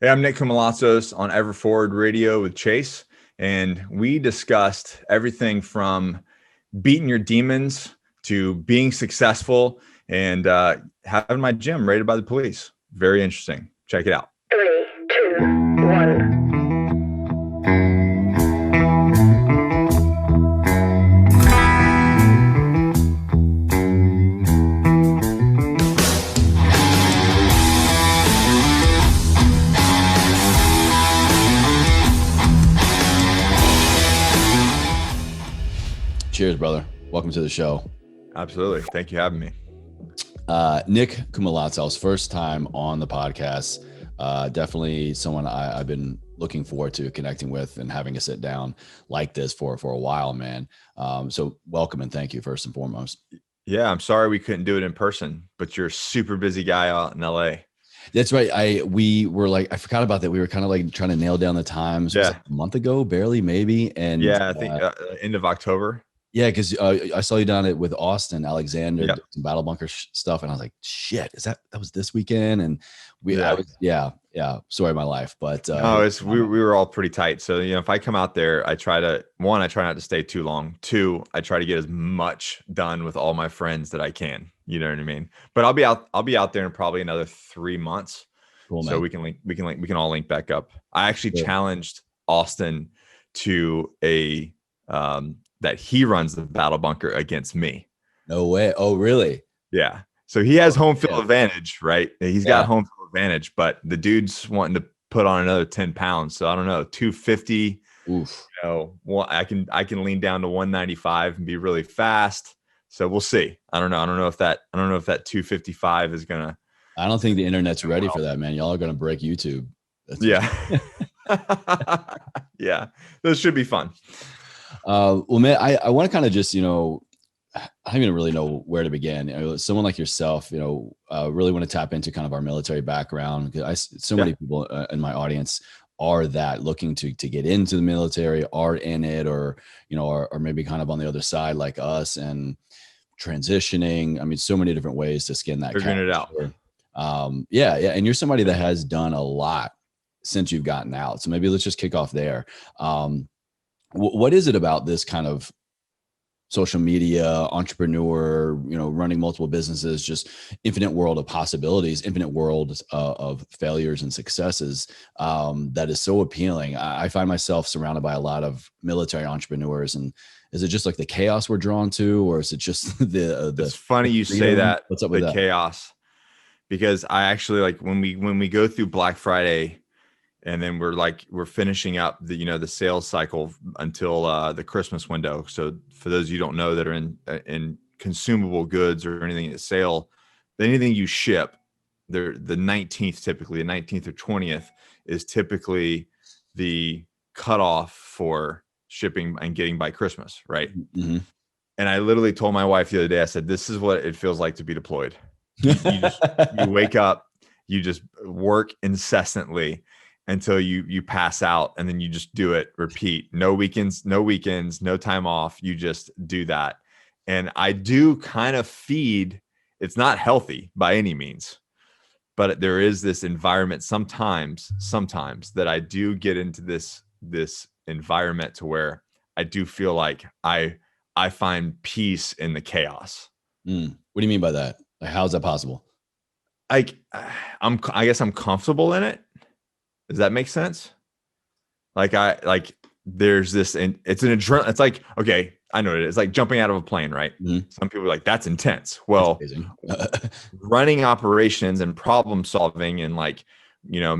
Hey, I'm Nick Koumalatsos on Ever Forward Radio with Chase, and we discussed everything from beating your demons to being successful and having my gym raided by the police. Very interesting. Check it out. 3, 2, 1. Cheers, brother. Welcome to the show. Absolutely. Thank you for having me. Nick Koumalatsos, first time on the podcast. Definitely someone I've been looking forward to connecting with and having a sit down like this for a while, man. So welcome and thank you first and foremost. Yeah, I'm sorry we couldn't do it in person, but you're a super busy guy out in LA. That's right. I forgot about that. We were kind of like trying to nail down the times. Yeah. Was it a month ago, barely, maybe. And yeah, I think end of October. Yeah, because I saw you down with Austin Alexander, Yep. some battle bunker stuff, and I was like, "Shit, that was this weekend?" And story of my life. But we were all pretty tight. So if I come out there, I try not to stay too long. 2, I try to get as much done with all my friends that I can. You know what I mean? But I'll be out there in probably another 3 months. Cool, so man. we can all link back up. I actually challenged Austin to a that he runs the battle bunker against me. No way. Oh, really? Yeah. So he has home field advantage, right? He's got home field advantage, but the dude's wanting to put on another 10 pounds. So I don't know, 250. Oof. I can lean down to 195 and be really fast. So we'll see. I don't know if that 255 is gonna. I don't think the internet's ready for that, man. Y'all are gonna break YouTube. Yeah. Yeah. This should be fun. Well, man, I want to kind of just, I don't even really know where to begin. Someone like yourself, really want to tap into kind of our military background. Many people in my audience are that looking to get into the military, are in it, or maybe kind of on the other side like us and transitioning. I mean, so many different ways to skin that cat. Figuring it out. Yeah. And you're somebody that has done a lot since you've gotten out. So maybe let's just kick off there. What is it about this kind of social media entrepreneur, running multiple businesses, just infinite world of possibilities, infinite world of failures and successes that is so appealing? I find myself surrounded by a lot of military entrepreneurs. And is it just like the chaos we're drawn to, or is it just the it's funny you say that. What's up with that? Chaos, because I actually like when we go through Black Friday, and then we're finishing up the sales cycle until the Christmas window. So for those you don't know that are in consumable goods or anything at sale, anything you ship, the 19th typically, the 19th or 20th is typically the cutoff for shipping and getting by Christmas, right? Mm-hmm. And I literally told my wife the other day, I said, "This is what it feels like to be deployed." You wake up, you just work incessantly until you pass out, and then you just do it, repeat. No weekends, no time off. You just do that. And I do kind of feed, it's not healthy by any means, but there is this environment sometimes that I do get into this environment to where I do feel like I find peace in the chaos. What do you mean by that? Like, how is that possible? I guess I'm comfortable in it. Does that make sense? There's this, and it's an adrenaline. It's like, okay, I know it is. It's like jumping out of a plane, right? Mm-hmm. Some people are like, that's intense. Well, running operations and problem solving and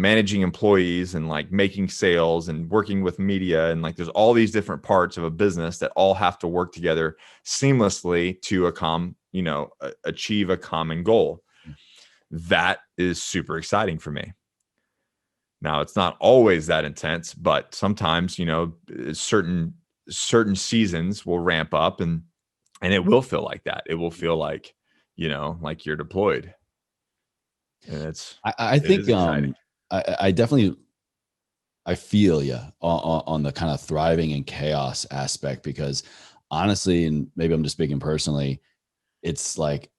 managing employees and making sales and working with media and there's all these different parts of a business that all have to work together seamlessly to achieve a common goal. That is super exciting for me. Now, it's not always that intense, but sometimes, certain seasons will ramp up and it will feel like that. It will feel like, like you're deployed. And I think I definitely, I feel you on the kind of thriving in chaos aspect, because honestly, and maybe I'm just speaking personally, it's like,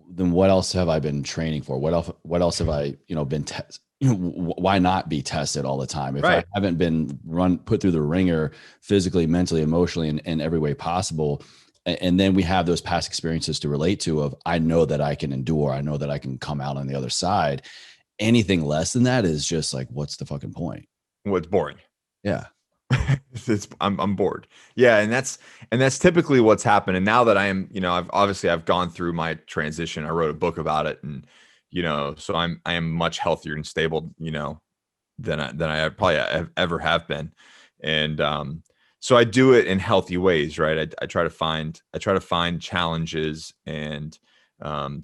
then what else have I been training for? What else have I, been why not be tested all the time? If Right. I haven't been put through the ringer physically, mentally, emotionally, in every way possible, and then we have those past experiences to relate to of, I know that I can endure, I know that I can come out on the other side. Anything less than that is just like, what's the fucking point? Well, it's boring. Yeah. I'm bored. Yeah. And that's typically what's happened. And now that I am, I've gone through my transition. I wrote a book about it, and, so I am much healthier and stable, than I probably ever have been. And, so I do it in healthy ways, right? I try to find challenges and,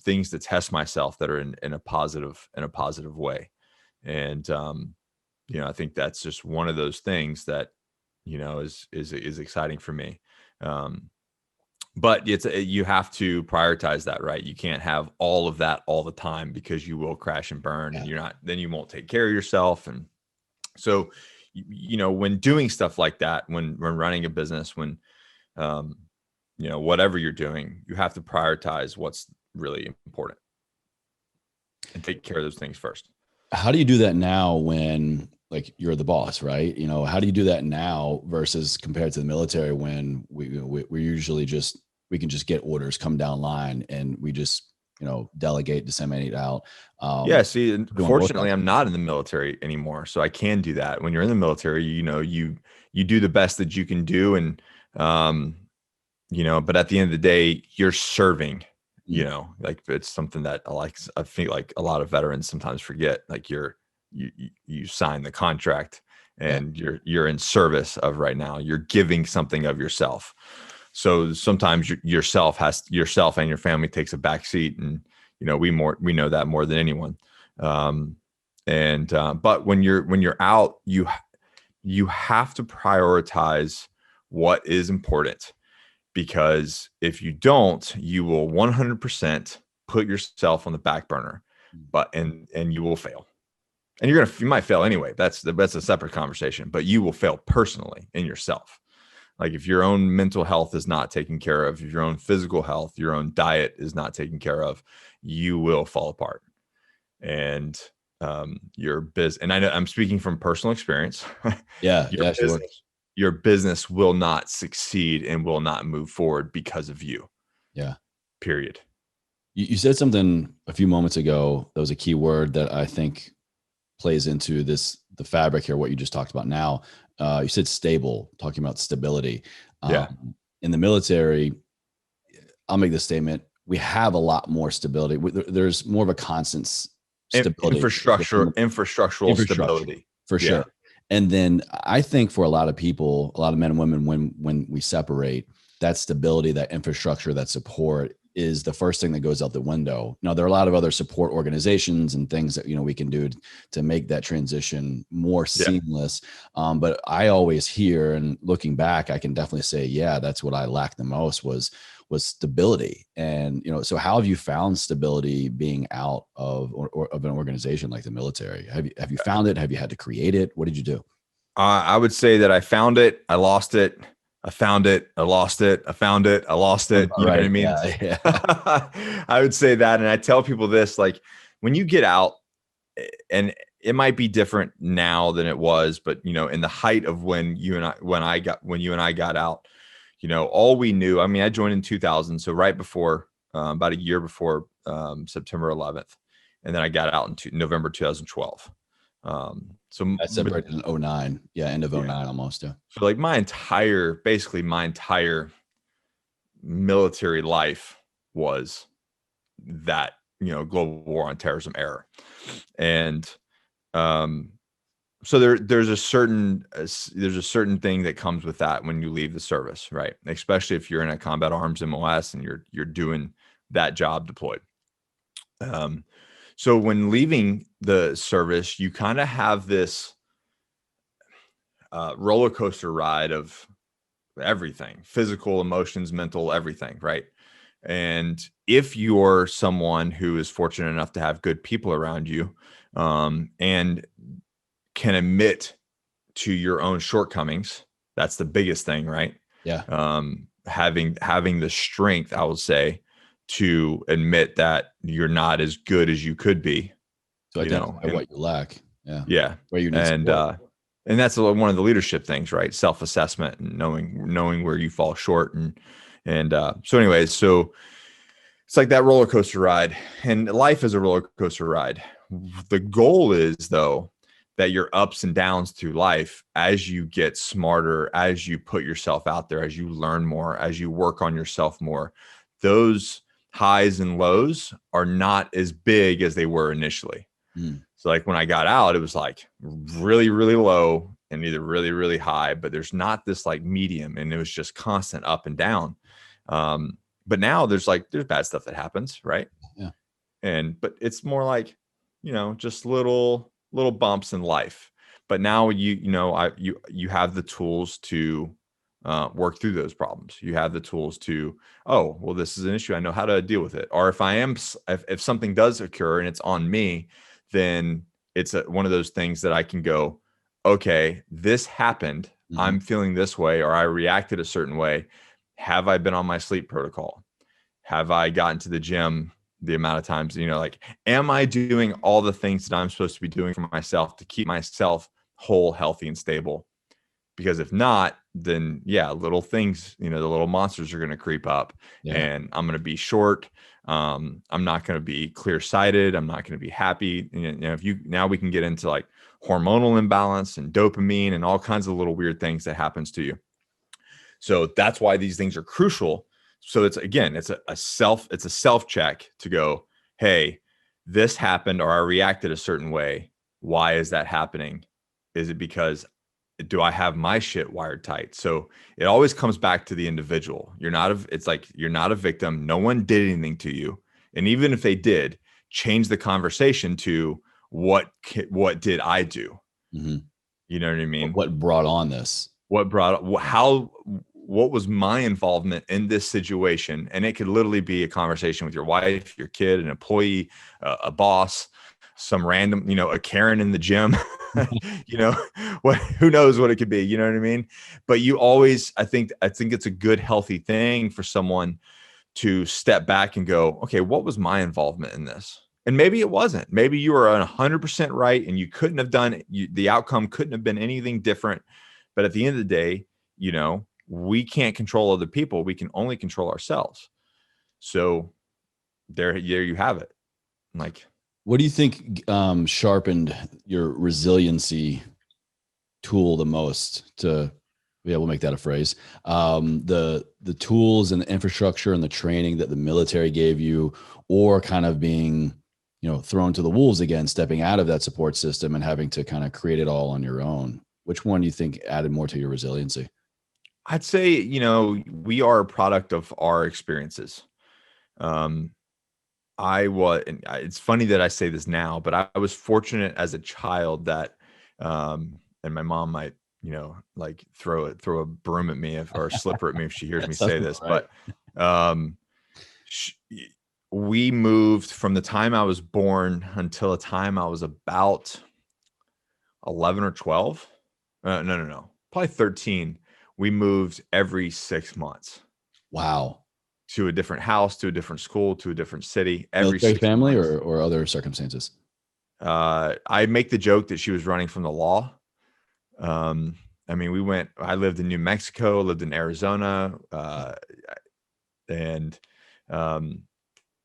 things to test myself that are in a positive way. And, I think that's just one of those things that, is exciting for me. Um, but you have to prioritize that, right? You can't have all of that all the time, because you will crash and burn, and then you won't take care of yourself. And so, when doing stuff like that, when running a business, when, whatever you're doing, you have to prioritize what's really important and take care of those things first. How do you do that now when, like, you're the boss, right? How do you do that now versus compared to the military, when we usually we can just get orders, come down line, and we just, delegate, disseminate out. Yeah. See, unfortunately, I'm not in the military anymore, so I can do that. When you're in the military, you do the best that you can do, and, but at the end of the day, you're serving. Like, it's something that I feel like a lot of veterans sometimes forget. Like, you sign the contract, and you're in service of right now. You're giving something of yourself. So sometimes yourself and your family takes a back seat, and, we know that more than anyone. But when you're out, you have to prioritize what is important, because if you don't, you will 100% put yourself on the back burner, and you will fail. And you might fail anyway. That's a separate conversation, but you will fail personally in yourself. Like, if your own mental health is not taken care of, if your own physical health, your own diet is not taken care of, you will fall apart. And, and I know I'm speaking from personal experience. Sure. Your business will not succeed and will not move forward because of you. Yeah. Period. You said something a few moments ago that was a key word that I think plays into the fabric here, what you just talked about now. You said stable, talking about stability. In the military, I'll make this statement: we have a lot more stability. There's more of a constant stability, infrastructural stability, for sure. And then I think for a lot of people, a lot of men and women, when we separate, that stability, that infrastructure, that support is the first thing that goes out the window. Now, there are a lot of other support organizations and things that, we can do to make that transition more seamless. But I always hear, and looking back, I can definitely say, that's what I lacked the most was stability. And, so how have you found stability being out of an organization like the military? Have you found it? Have you had to create it? What did you do? I would say that I found it, I lost it, I found it, I lost it, I found it, I lost it. You know what I mean? Yeah. I would say that. And I tell people this, like, when you get out, and it might be different now than it was, but, in the height of when you and I got out, all we knew, I mean, I joined in 2000. So right before, about a year before, September 11th. And then I got out in November 2012. So I separated in 2009. End of 2009 almost. Yeah. So, like, basically my entire military life was that, global war on terrorism era. And, so there's a certain thing that comes with that when you leave the service, right? Especially if you're in a combat arms MOS and you're doing that job deployed. So when leaving the service, you kind of have this roller coaster ride of everything: physical, emotions, mental, everything, right? And if you're someone who is fortunate enough to have good people around you, and can admit to your own shortcomings, that's the biggest thing, right? Yeah. Having the strength, I would say, to admit that you're not as good as you could be. So identify what you lack. Yeah. Where you need support. And that's one of the leadership things, right? Self-assessment and knowing where you fall short. So anyways, so it's like that roller coaster ride, and life is a roller coaster ride. The goal is, though, that your ups and downs through life, as you get smarter, as you put yourself out there, as you learn more, as you work on yourself more, those highs and lows are not as big as they were initially. So like when I got out, it was like really, really low and either really, really high, but there's not this like medium, and it was just constant up and down. But now there's bad stuff that happens, right? Yeah. But it's more like, just little bumps in life. But now you have the tools to work through those problems. You have the tools to, oh, well, this is an issue. I know how to deal with it. Or if something does occur and it's on me, then it's one of those things that I can go, okay, this happened. I'm feeling this way, or I reacted a certain way. Have I been on my sleep protocol? Have I gotten to the gym the amount of times, am I doing all the things that I'm supposed to be doing for myself to keep myself whole, healthy, and stable? Because if not, then little things, the little monsters are going to creep up, and I'm going to be short. I'm not going to be clear-sighted. I'm not going to be happy. Now we can get into like hormonal imbalance and dopamine and all kinds of little weird things that happens to you. So that's why these things are crucial. So it's a self check to go, hey, this happened, or I reacted a certain way. Why is that happening? Is it because do I have my shit wired tight? So it always comes back to the individual. You're not a victim. No one did anything to you. And even if they did, change the conversation to what did I do? You know what I mean? What brought on this? What was my involvement in this situation? And it could literally be a conversation with your wife, your kid, an employee, a boss, some random, a Karen in the gym, who knows what it could be, you know what I mean? But you always, I think it's a good, healthy thing for someone to step back and go, okay, what was my involvement in this? And maybe it wasn't. Maybe you were 100% right and you couldn't have done the outcome couldn't have been anything different. But at the end of the day, we can't control other people. We can only control ourselves. So there you have it. Like, what do you think sharpened your resiliency tool the most? We'll make that a phrase. The tools and the infrastructure and the training that the military gave you, or kind of being, thrown to the wolves again, stepping out of that support system and having to kind of create it all on your own. Which one do you think added more to your resiliency? I'd say, we are a product of our experiences. It's funny that I say this now, but I was fortunate as a child that, and my mom might, like throw a broom at me or a slipper at me if she hears me say this, right. But, we moved from the time I was born until the time I was about 11 or 12. No, probably 13. We moved every 6 months. Wow. To a different house, to a different school, to a different city. Every family or other circumstances? I make the joke that she was running from the law. I lived in New Mexico, lived in Arizona, and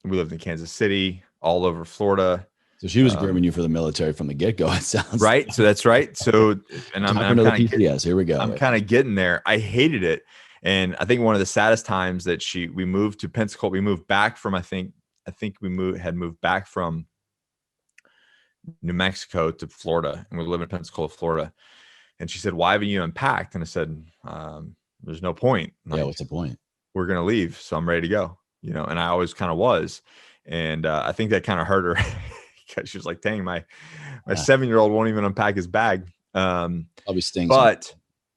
we lived in Kansas City, all over Florida. So she was grooming you for the military from the get-go, it sounds right. So that's right. So, and I'm kind of PCS. Here we go. I'm kind of getting there. I hated it. And I think one of the saddest times that we moved to Pensacola, we moved back from, I think we had moved back from New Mexico to Florida, and we live in Pensacola, Florida. And she said, why haven't you unpacked? And I said, there's no point. Like, what's the point? We're going to leave. So I'm ready to go, and I always kind of was. And I think that kind of hurt her because she was like, dang, my 7-year-old won't even unpack his bag. Probably stings.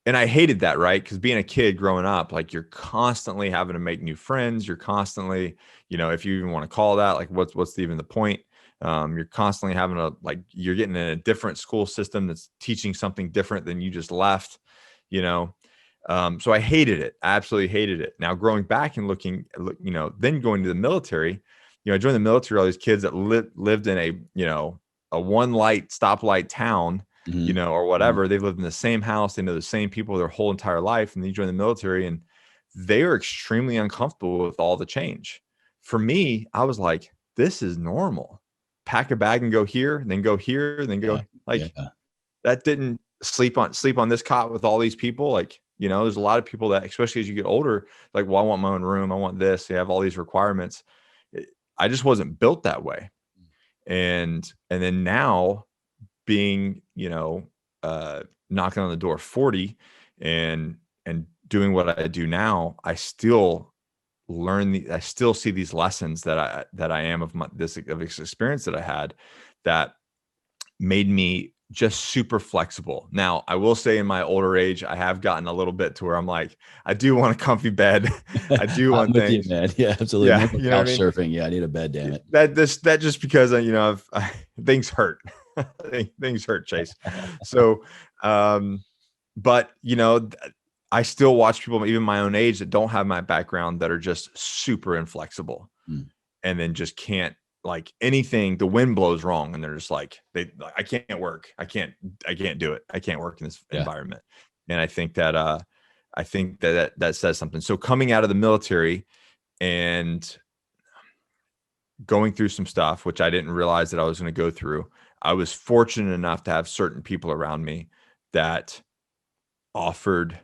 And I hated that, right? Because being a kid growing up, like you're constantly having to make new friends. You're constantly, if you even want to call that, like what's even the point? You're constantly having you're getting in a different school system that's teaching something different than you just left, So I hated it. I absolutely hated it. Now growing back and looking, then going to the military, I joined the military, all these kids that lived in a, a one light stoplight town, you know, or whatever. They've lived in the same house. They know the same people their whole entire life. And they join the military and they are extremely uncomfortable with all the change. For me, I was like, this is normal. Pack a bag and go here, then go here, then go that didn't sleep on this cot with all these people. Like, you know, there's a lot of people that, especially as you get older, like, well, I want my own room. I want this. They have all these requirements. I just wasn't built that way. And then now being, you know, knocking on the door of 40 and doing what I do now, I still I still see these lessons that I am of this experience that I had that made me just super flexible. Now, I will say in my older age, I have gotten a little bit to where I'm like, I do want a comfy bed. I do want things. You, man. Yeah, absolutely. Yeah, you know, couch surfing. Yeah, I need a bed, damn it. That just because, you know, things hurt. Things hurt, Chase. So, but, you know, I still watch people, even my own age, that don't have my background, that are just super inflexible and then just can't, like, anything, the wind blows wrong and they're just like, I can't work. I can't do it. I can't work in this environment. And I think that that says something. So coming out of the military and going through some stuff, which I didn't realize that I was going to go through, I was fortunate enough to have certain people around me that offered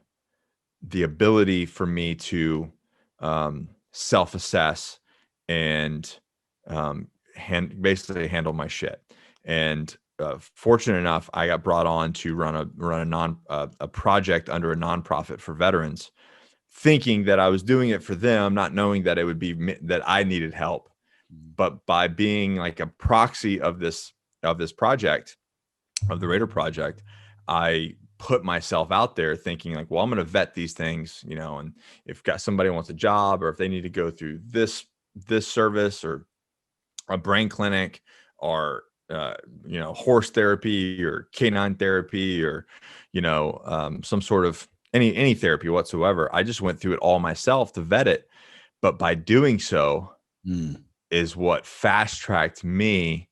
the ability for me to self-assess and basically handle my shit. And fortunate enough, I got brought on to run a project under a nonprofit for veterans, thinking that I was doing it for them, not knowing that it would be that I needed help. But by being like a proxy of this project, of the Raider project, I put myself out there thinking like, well, I'm going to vet these things, you know, and if somebody wants a job or if they need to go through this service or a brain clinic or, you know, horse therapy or canine therapy or, you know, some sort of any therapy whatsoever, I just went through it all myself to vet it. But by doing so is what fast tracked me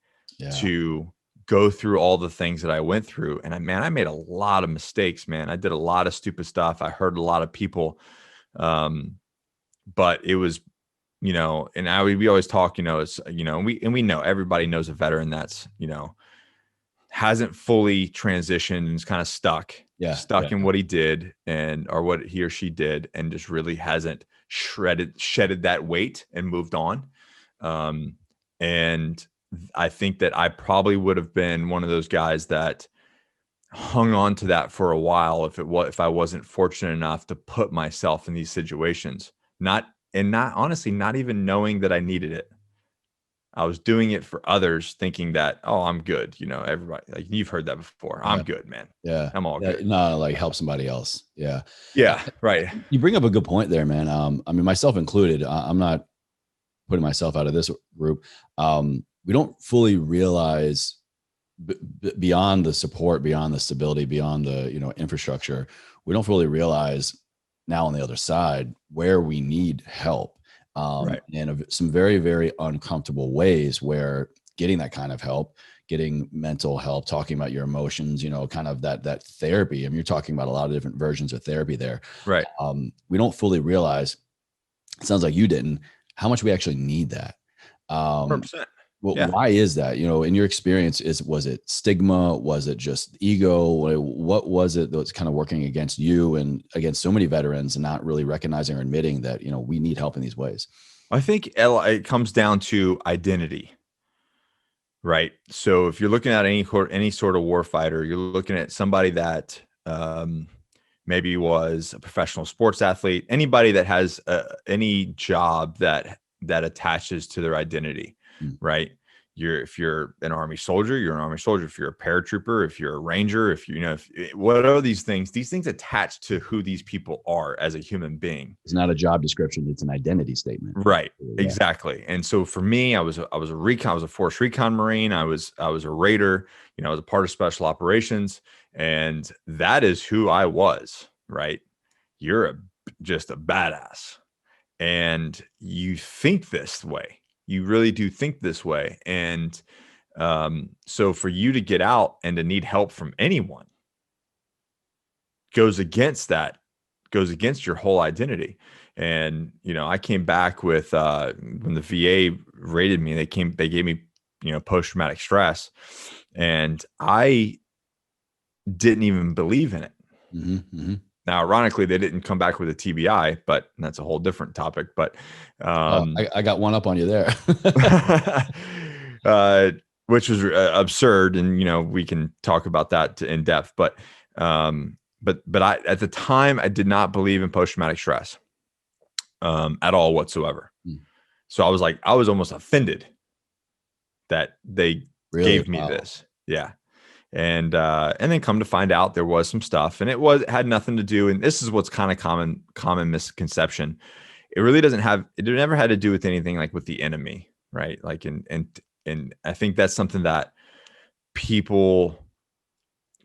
to go through all the things that I went through. And I made a lot of mistakes, man. I did a lot of stupid stuff. I hurt a lot of people. But it was, you know, and we always talk, you know, it's, you know, we know, everybody knows a veteran that's, you know, hasn't fully transitioned and is kind of stuck in what he did or what he or she did, and just really hasn't shedded that weight and moved on. And I think that I probably would have been one of those guys that hung on to that for a while if I wasn't fortunate enough to put myself in these situations, not honestly, not even knowing that I needed it. I was doing it for others, thinking that, oh, I'm good. You know, everybody, like, you've heard that before. I'm good, man. Yeah. I'm all good. No, like, help somebody else. Yeah. Yeah. Right. You bring up a good point there, man. I mean, myself included, I'm not putting myself out of this group. We don't fully realize beyond the support, beyond the stability, beyond the, you know, infrastructure, we don't fully realize now on the other side where we need help. And some very, very uncomfortable ways where getting that kind of help, getting mental help, talking about your emotions, you know, kind of that therapy. I mean, you're talking about a lot of different versions of therapy there. Right. We don't fully realize, it sounds like you didn't, how much we actually need that. 100%. Well, why is that? You know, in your experience, was it stigma? Was it just ego? What was it that was kind of working against you and against so many veterans and not really recognizing or admitting that, you know, we need help in these ways? I think it comes down to identity, right? So if you're looking at any sort of war fighter, you're looking at somebody that maybe was a professional sports athlete, anybody that has any job that attaches to their identity, right? If you're an Army soldier, you're an Army soldier. If you're a paratrooper, if you're a Ranger, what are these things? These things attach to who these people are as a human being. It's not a job description. It's an identity statement. Right. Yeah. Exactly. And so for me, I was a recon, I was a force recon Marine. I was a Raider, you know, I was a part of special operations, and that is who I was, right? You're just a badass, and you think this way. You really do think this way. And So for you to get out and to need help from anyone goes against your whole identity. And, I came back with, when the VA rated me, they gave me, post-traumatic stress, and I didn't even believe in it. Mm-hmm, mm-hmm. Now, ironically, they didn't come back with a TBI, but that's a whole different topic. But I got one up on you there. Which was absurd, and we can talk about that in depth. But I, at the time, I did not believe in post-traumatic stress at all whatsoever. So I was almost offended that they gave me this. Yeah. And then come to find out there was some stuff, and it had nothing to do. And this is what's kind of common misconception. It never had to do with anything like with the enemy, right? Like, and I think that's something that people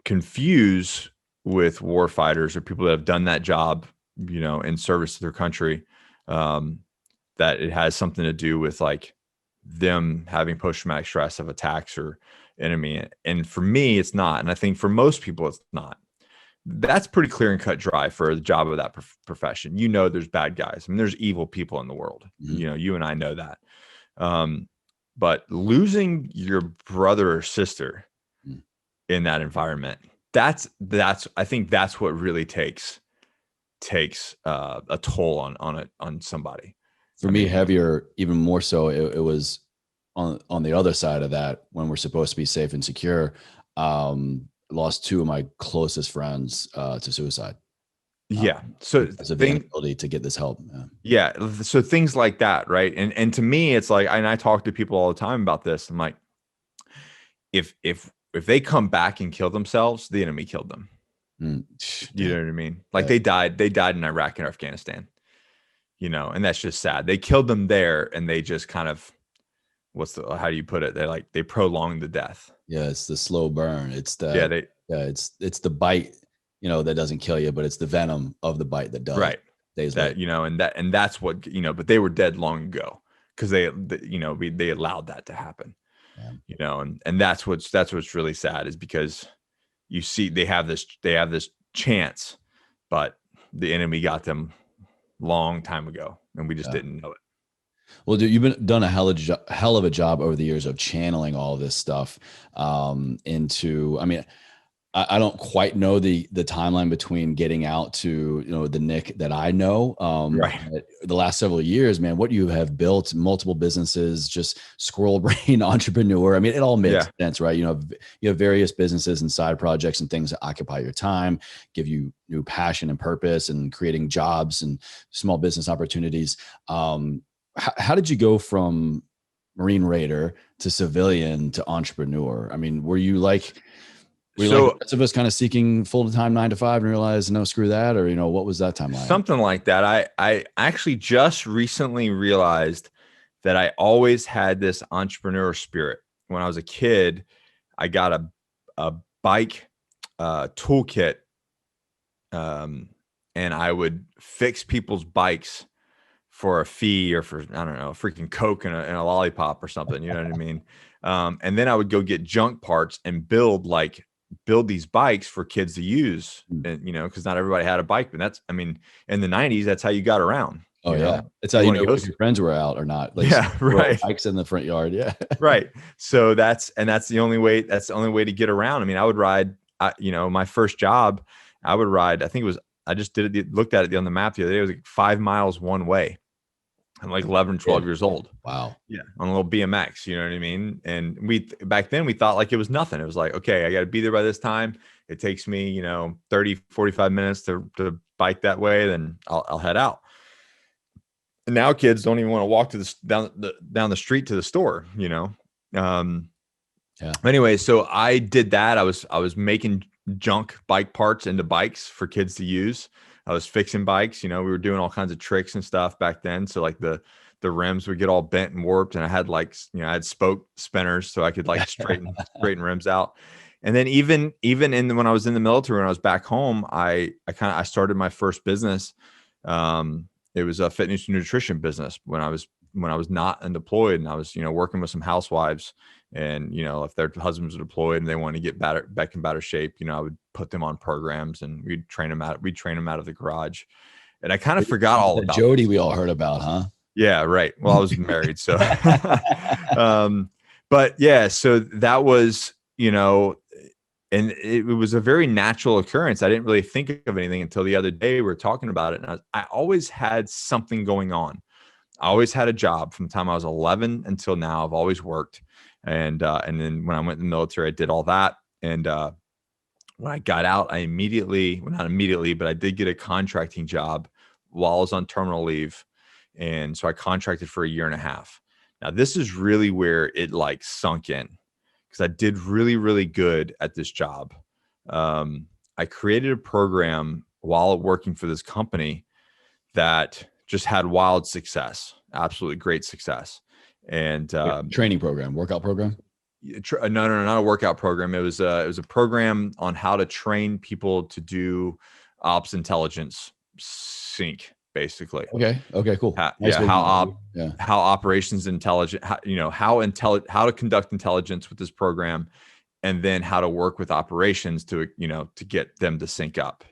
confuse with war fighters or people that have done that job, in service to their country, that it has something to do with like them having post-traumatic stress of attacks or enemy. And for me, it's not. And I think for most people, it's not. That's pretty clear and cut dry for the job of that profession. There's bad guys. I mean, there's evil people in the world. Mm-hmm. You and I know that. But losing your brother or sister in that environment, I think that's what really takes a toll on somebody. For me, heavier, even more so, it was on the other side of that, when we're supposed to be safe and secure. Lost two of my closest friends to suicide. Yeah. So the ability to get this help. Yeah. So things like that, right? And to me, it's like, and I talk to people all the time about this. I'm like, if they come back and kill themselves, the enemy killed them. You know what I mean? Like they died in Iraq and Afghanistan, and that's just sad. They killed them there, and they just kind of, how do you put it? They prolonged the death. Yeah. It's the slow burn. It's it's the bite, that doesn't kill you, but it's the venom of the bite that does. Right. And that's what, but they were dead long ago because they allowed that to happen. Yeah. And that's what's really sad, is because you see they have this chance, but the enemy got them long time ago, and we just didn't know it. Well, dude, you've done a hell of a job over the years of channeling all this stuff into. I mean, I don't quite know the timeline between getting out to the Nick that I know. Right. The last several years, man, what you have built, multiple businesses, just squirrel brain entrepreneur. I mean, it all makes sense, right? You have various businesses and side projects and things that occupy your time, give you new passion and purpose, and creating jobs and small business opportunities. How did you go from Marine Raider to civilian to entrepreneur? I mean, were you like the rest of us kind of seeking full-time 9 to 5 and realized, no, screw that? Or, what was that timeline? Something like that. I actually just recently realized that I always had this entrepreneur spirit. When I was a kid, I got a bike toolkit, and I would fix people's bikes for a fee, or for, I don't know, freaking Coke and a lollipop or something. You know what I mean? And then I would go get junk parts and build these bikes for kids to use, and because not everybody had a bike. But in the 90s, that's how you got around. Oh yeah, it's how you know if your friends were out or not. Like, right. Bikes in the front yard. Yeah, right. So that's the only way. That's the only way to get around. I mean, I would ride. My first job, I would ride. I think it was. I just looked at it on the map the other day. It was like 5 miles one way. I'm like 11, 12 years old. Wow. Yeah. On a little BMX, you know what I mean? And back then we thought like it was nothing. It was like, okay, I got to be there by this time. It takes me, 30, 45 minutes to bike that way. Then I'll head out. And now kids don't even want to walk down the street to the store, Anyway, so I did that. I was making junk bike parts into bikes for kids to use. I was fixing bikes, we were doing all kinds of tricks and stuff back then. So like the rims would get all bent and warped, and I had I had spoke spinners so I could straighten rims out. And then even when I was in the military, when I was back home, I started my first business. It was a fitness and nutrition business when I was not undeployed, and I was, working with some housewives And, if their husbands were deployed and they want to get back in better shape, I would put them on programs and we'd train them out of the garage. And I kind of forgot all about Jody this. We all heard about, huh? Yeah, right. Well, I was married, so but yeah, so that was, and it was a very natural occurrence. I didn't really think of anything until the other day we were talking about it. And I always had something going on. I always had a job from the time I was 11 until now. I've always worked. And then when I went in the military, I did all that. And when I got out, I immediately, well, not immediately, but I did get a contracting job while I was on terminal leave. And so I contracted for a year and a half. Now, this is really where it like sunk in, because I did really, really good at this job. I created a program while working for this company that just had wild success, absolutely great success. And training program, workout program. No, not a workout program. It was a program on how to train people to do ops intelligence sync, basically. Okay, cool. How operations intelligence, how to conduct intelligence with this program, and then how to work with operations to get them to sync up.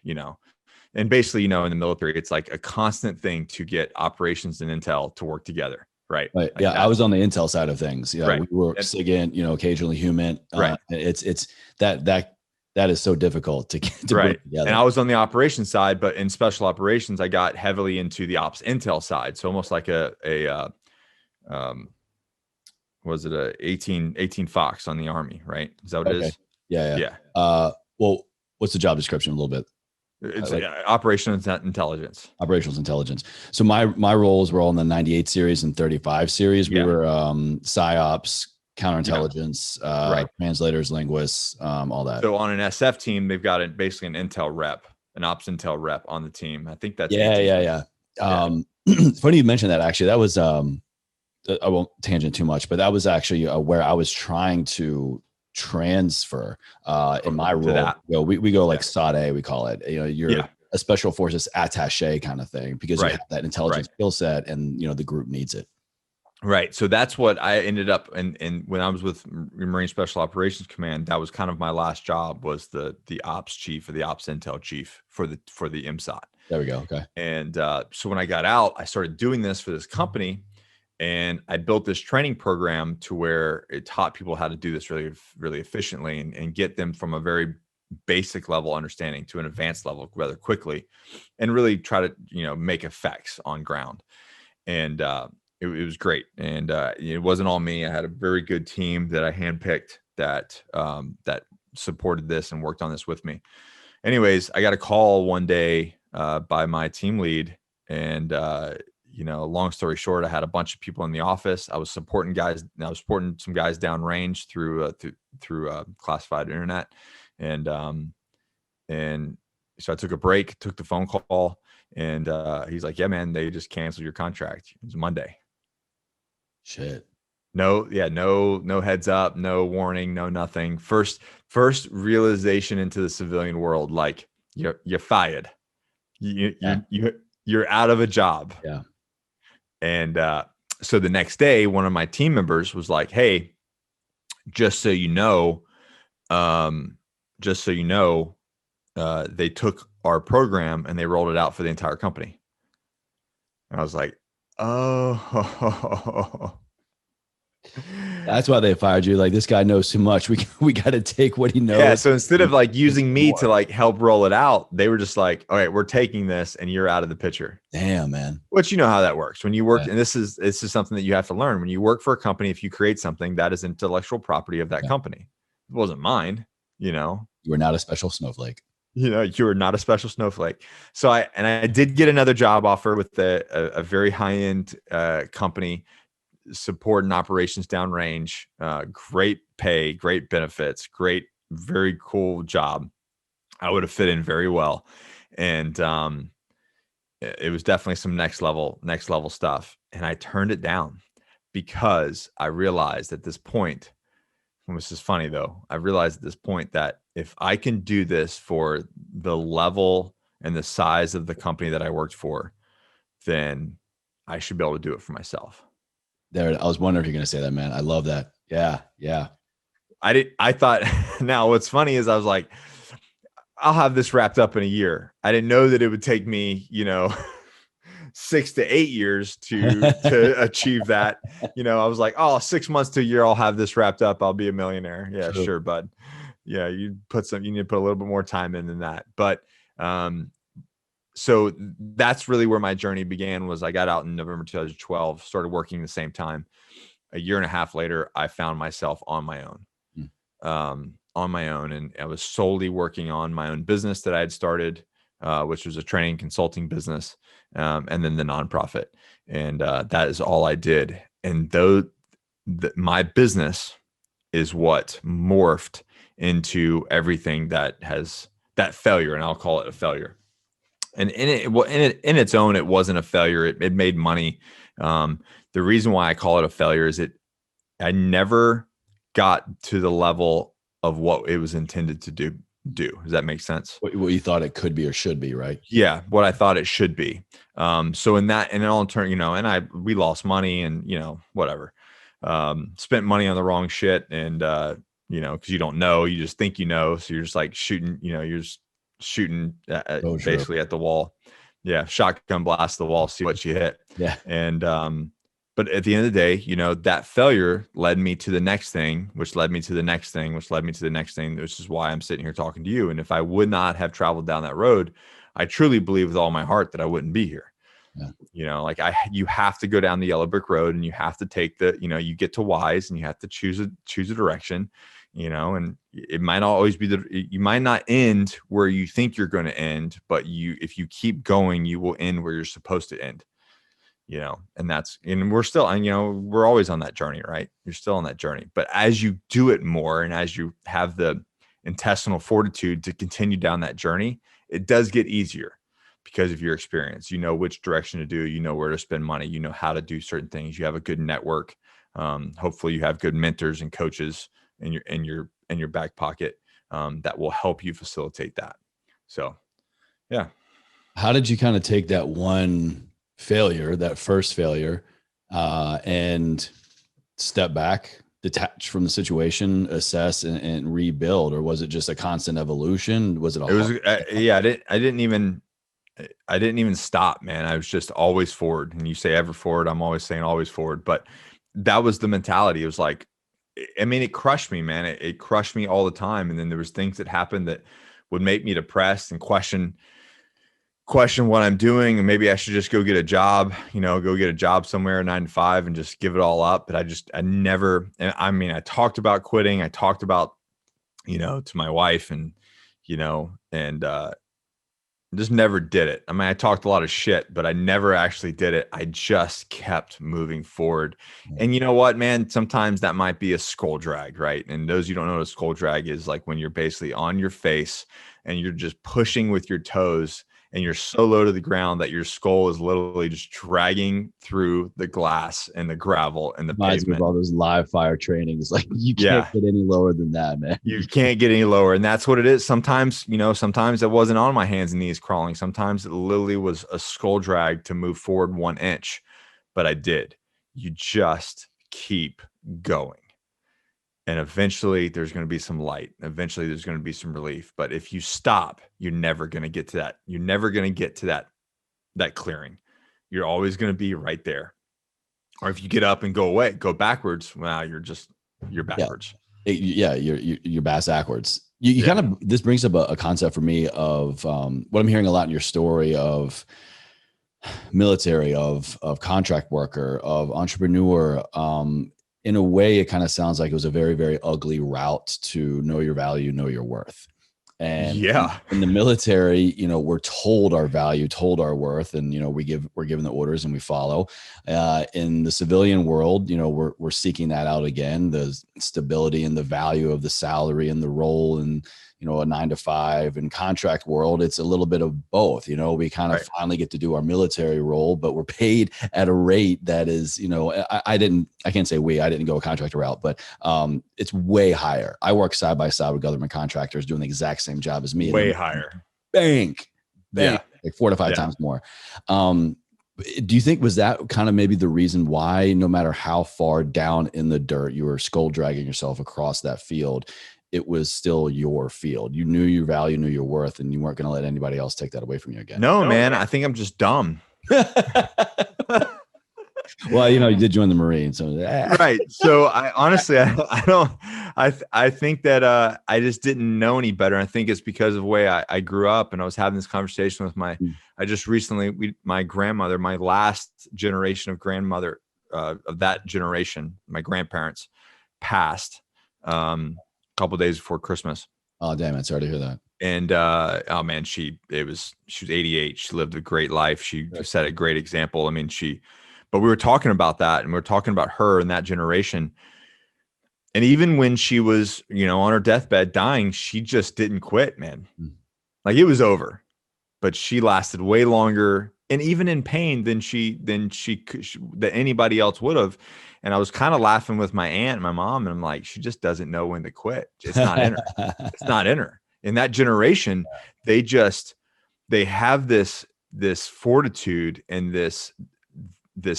And basically, in the military, it's like a constant thing to get operations and intel to work together. Right. Like yeah. I was on the intel side of things. Yeah. Right. We were SIGINT, occasionally human. Right. It's that is so difficult to get to right. Together. And I was on the operations side, but in special operations, I got heavily into the ops intel side. So almost like was it a 18 Fox on the Army, right? Is that what it is? Yeah. Well, what's the job description a little bit? It's operational intelligence. Operational intelligence. So my roles were all in the 98 series and 35 series. We were PSYOPs, counterintelligence, translators, linguists, all that. So on an SF team, they've got basically an intel rep, an ops intel rep on the team. I think that's It's funny you mentioned that. Actually, that was I won't tangent too much, but that was actually where I was trying to transfer in my role. We go like SADE, we call it. You're a special forces attaché kind of thing, because you have that intelligence skill set, and the group needs it. Right. So that's what I ended up and when I was with Marine Special Operations Command, that was kind of my last job, was the ops chief or the ops intel chief for the MSOT. There we go. Okay. And so when I got out, I started doing this for this company. And I built this training program to where it taught people how to do this really, really efficiently and get them from a very basic level understanding to an advanced level rather quickly, and really try to, make effects on ground. And it was great. And it wasn't all me. I had a very good team that I handpicked that supported this and worked on this with me. Anyways, I got a call one day by my team lead, and long story short, I had a bunch of people in the office. I was supporting some guys downrange through classified internet. And so I took a break, took the phone call, and he's like, yeah, man, they just canceled your contract. It was Monday. Shit. No heads up, no warning, no nothing. First realization into the civilian world, like you're fired. You're out of a job. Yeah. And so the next day, one of my team members was like, hey, just so you know, they took our program and they rolled it out for the entire company. And I was like, oh. That's why they fired you. Like, this guy knows too much. We got to take what he knows. Yeah. So instead of like using me to like help roll it out, they were just like, all right, we're taking this and you're out of the picture. Damn, man. Which, you know how that works when you work. And this is something that you have to learn when you work for a company. If you create something, that is intellectual property of that company. It wasn't mine, You were not a special snowflake. You were not a special snowflake. So I did get another job offer with a very high-end company, support and operations downrange, great pay, great benefits, very cool job. I would have fit in very well. And it was definitely some next level stuff. And I turned it down because I realized at this point, and this is funny though, I realized at this point that if I can do this for the level and the size of the company that I worked for, then I should be able to do it for myself. There, I was wondering if you're going to say that, man. I love that. Yeah. Yeah. I thought now what's funny is I was like, I'll have this wrapped up in a year. I didn't know that it would take me, 6 to 8 years to achieve that. I was like, oh, 6 months to a year, I'll have this wrapped up. I'll be a millionaire. Yeah, True. sure, bud. Yeah, you need to put a little bit more time in than that. But so that's really where my journey began. Was I got out in November 2012, started working the same time. A year and a half later, I found myself on my own. And I was solely working on my own business that I had started, which was a training consulting business, and then the nonprofit. And that is all I did. And though my business is what morphed into everything that has that failure, and I'll call it a failure. And in its own, it wasn't a failure. It made money. The reason why I call it a failure is I never got to the level of what it was intended to do. Does that make sense? What you thought it could be or should be, right? Yeah, what I thought it should be. So in that, and in all turn, we lost money and whatever. Spent money on the wrong shit, and because you don't know, you just think so you're just like shooting. You're just shooting basically at the wall. Yeah, shotgun blast the wall, see what you hit. Yeah, and but at the end of the day, that failure led me to the next thing, which led me to the next thing, which led me to the next thing, which is why I'm sitting here talking to you. And if I would not have traveled down that road, I truly believe with all my heart that I wouldn't be here. Yeah. You have to go down the yellow brick road, and you have to take you get to Wise, and you have to choose a direction, and it might not always be you might not end where you think you're going to end, but if you keep going, you will end where you're supposed to end. And we're still, we're always on that journey, right? You're still on that journey. But as you do it more, and as you have the intestinal fortitude to continue down that journey, it does get easier because of your experience. You know which direction to do, where to spend money, how to do certain things. You have a good network. Hopefully you have good mentors and coaches in your back pocket that will help you facilitate that. So, yeah. How did you kind of take that first failure, and step back, detach from the situation, assess and rebuild? Or was it just a constant evolution? Was it? I didn't even stop, man. I was just always forward. And you say ever forward, I'm always saying always forward. But that was the mentality. It was like, it crushed me, man. It crushed me all the time. And then there was things that happened that would make me depressed and question what I'm doing, and maybe I should just go get a job, go get a job somewhere 9 to 5 and just give it all up. But I talked about quitting. I talked about, to my wife and just never did it. I talked a lot of shit, but I never actually did it. I just kept moving forward. And you know what, man, sometimes that might be a skull drag, right? And those you don't know what a skull drag is, like when you're basically on your face and you're just pushing with your toes, and you're so low to the ground that your skull is literally just dragging through the glass and the gravel and the pavement. All those live fire trainings, like you can't get any lower than that, man. You can't get any lower, and that's what it is. Sometimes, sometimes it wasn't on my hands and knees crawling. Sometimes it literally was a skull drag to move forward 1 inch, but I did. You just keep going. And eventually there's going to be some light. Eventually there's going to be some relief. But if you stop, you're never going to get to that. You're never going to get to that clearing. You're always going to be right there. Or if you get up and go backwards, well, you're backwards. You're bass backwards. You kind of, this brings up a concept for me of what I'm hearing a lot in your story of military, of contract worker, of entrepreneur. In a way, it kind of sounds like it was a very, very ugly route to know your value, know your worth. And in the military, we're told our value, told our worth, and, we're given the orders and we follow. In the civilian world, we're seeking that out again, the stability and the value of the salary and the role, and, a 9 to 5. In contract world, it's a little bit of both. We kind of finally get to do our military role, but we're paid at a rate that is, I can't say I didn't go a contractor route, but it's way higher. I work side by side with government contractors doing the exact same job as me. Way higher. Bank. Like 4 to 5 times more. Do you think was that kind of maybe the reason why, no matter how far down in the dirt you were skull dragging yourself across that field, it was still your field? You knew your value, knew your worth, and you weren't going to let anybody else take that away from you again. No, man, I think I'm just dumb. Well, you did join the Marines, so Right. So I honestly, I don't, I think that I just didn't know any better. I think it's because of the way I grew up, and I was having this conversation with I just recently, my grandmother, my last generation of grandmother of that generation, my grandparents passed a couple of days before Christmas. Oh, damn it. Sorry to hear that. And oh man, she was 88. She lived a great life. She set a great example. I mean, but we were talking about that, and we were talking about her and that generation. And even when she was, on her deathbed dying, she just didn't quit, man. Like, it was over, but she lasted way longer, and even in pain than that anybody else would have. And I was kind of laughing with my aunt and my mom, and I'm like, she just doesn't know when to quit. It's not in her. It's not in her. In that generation, they have this fortitude and this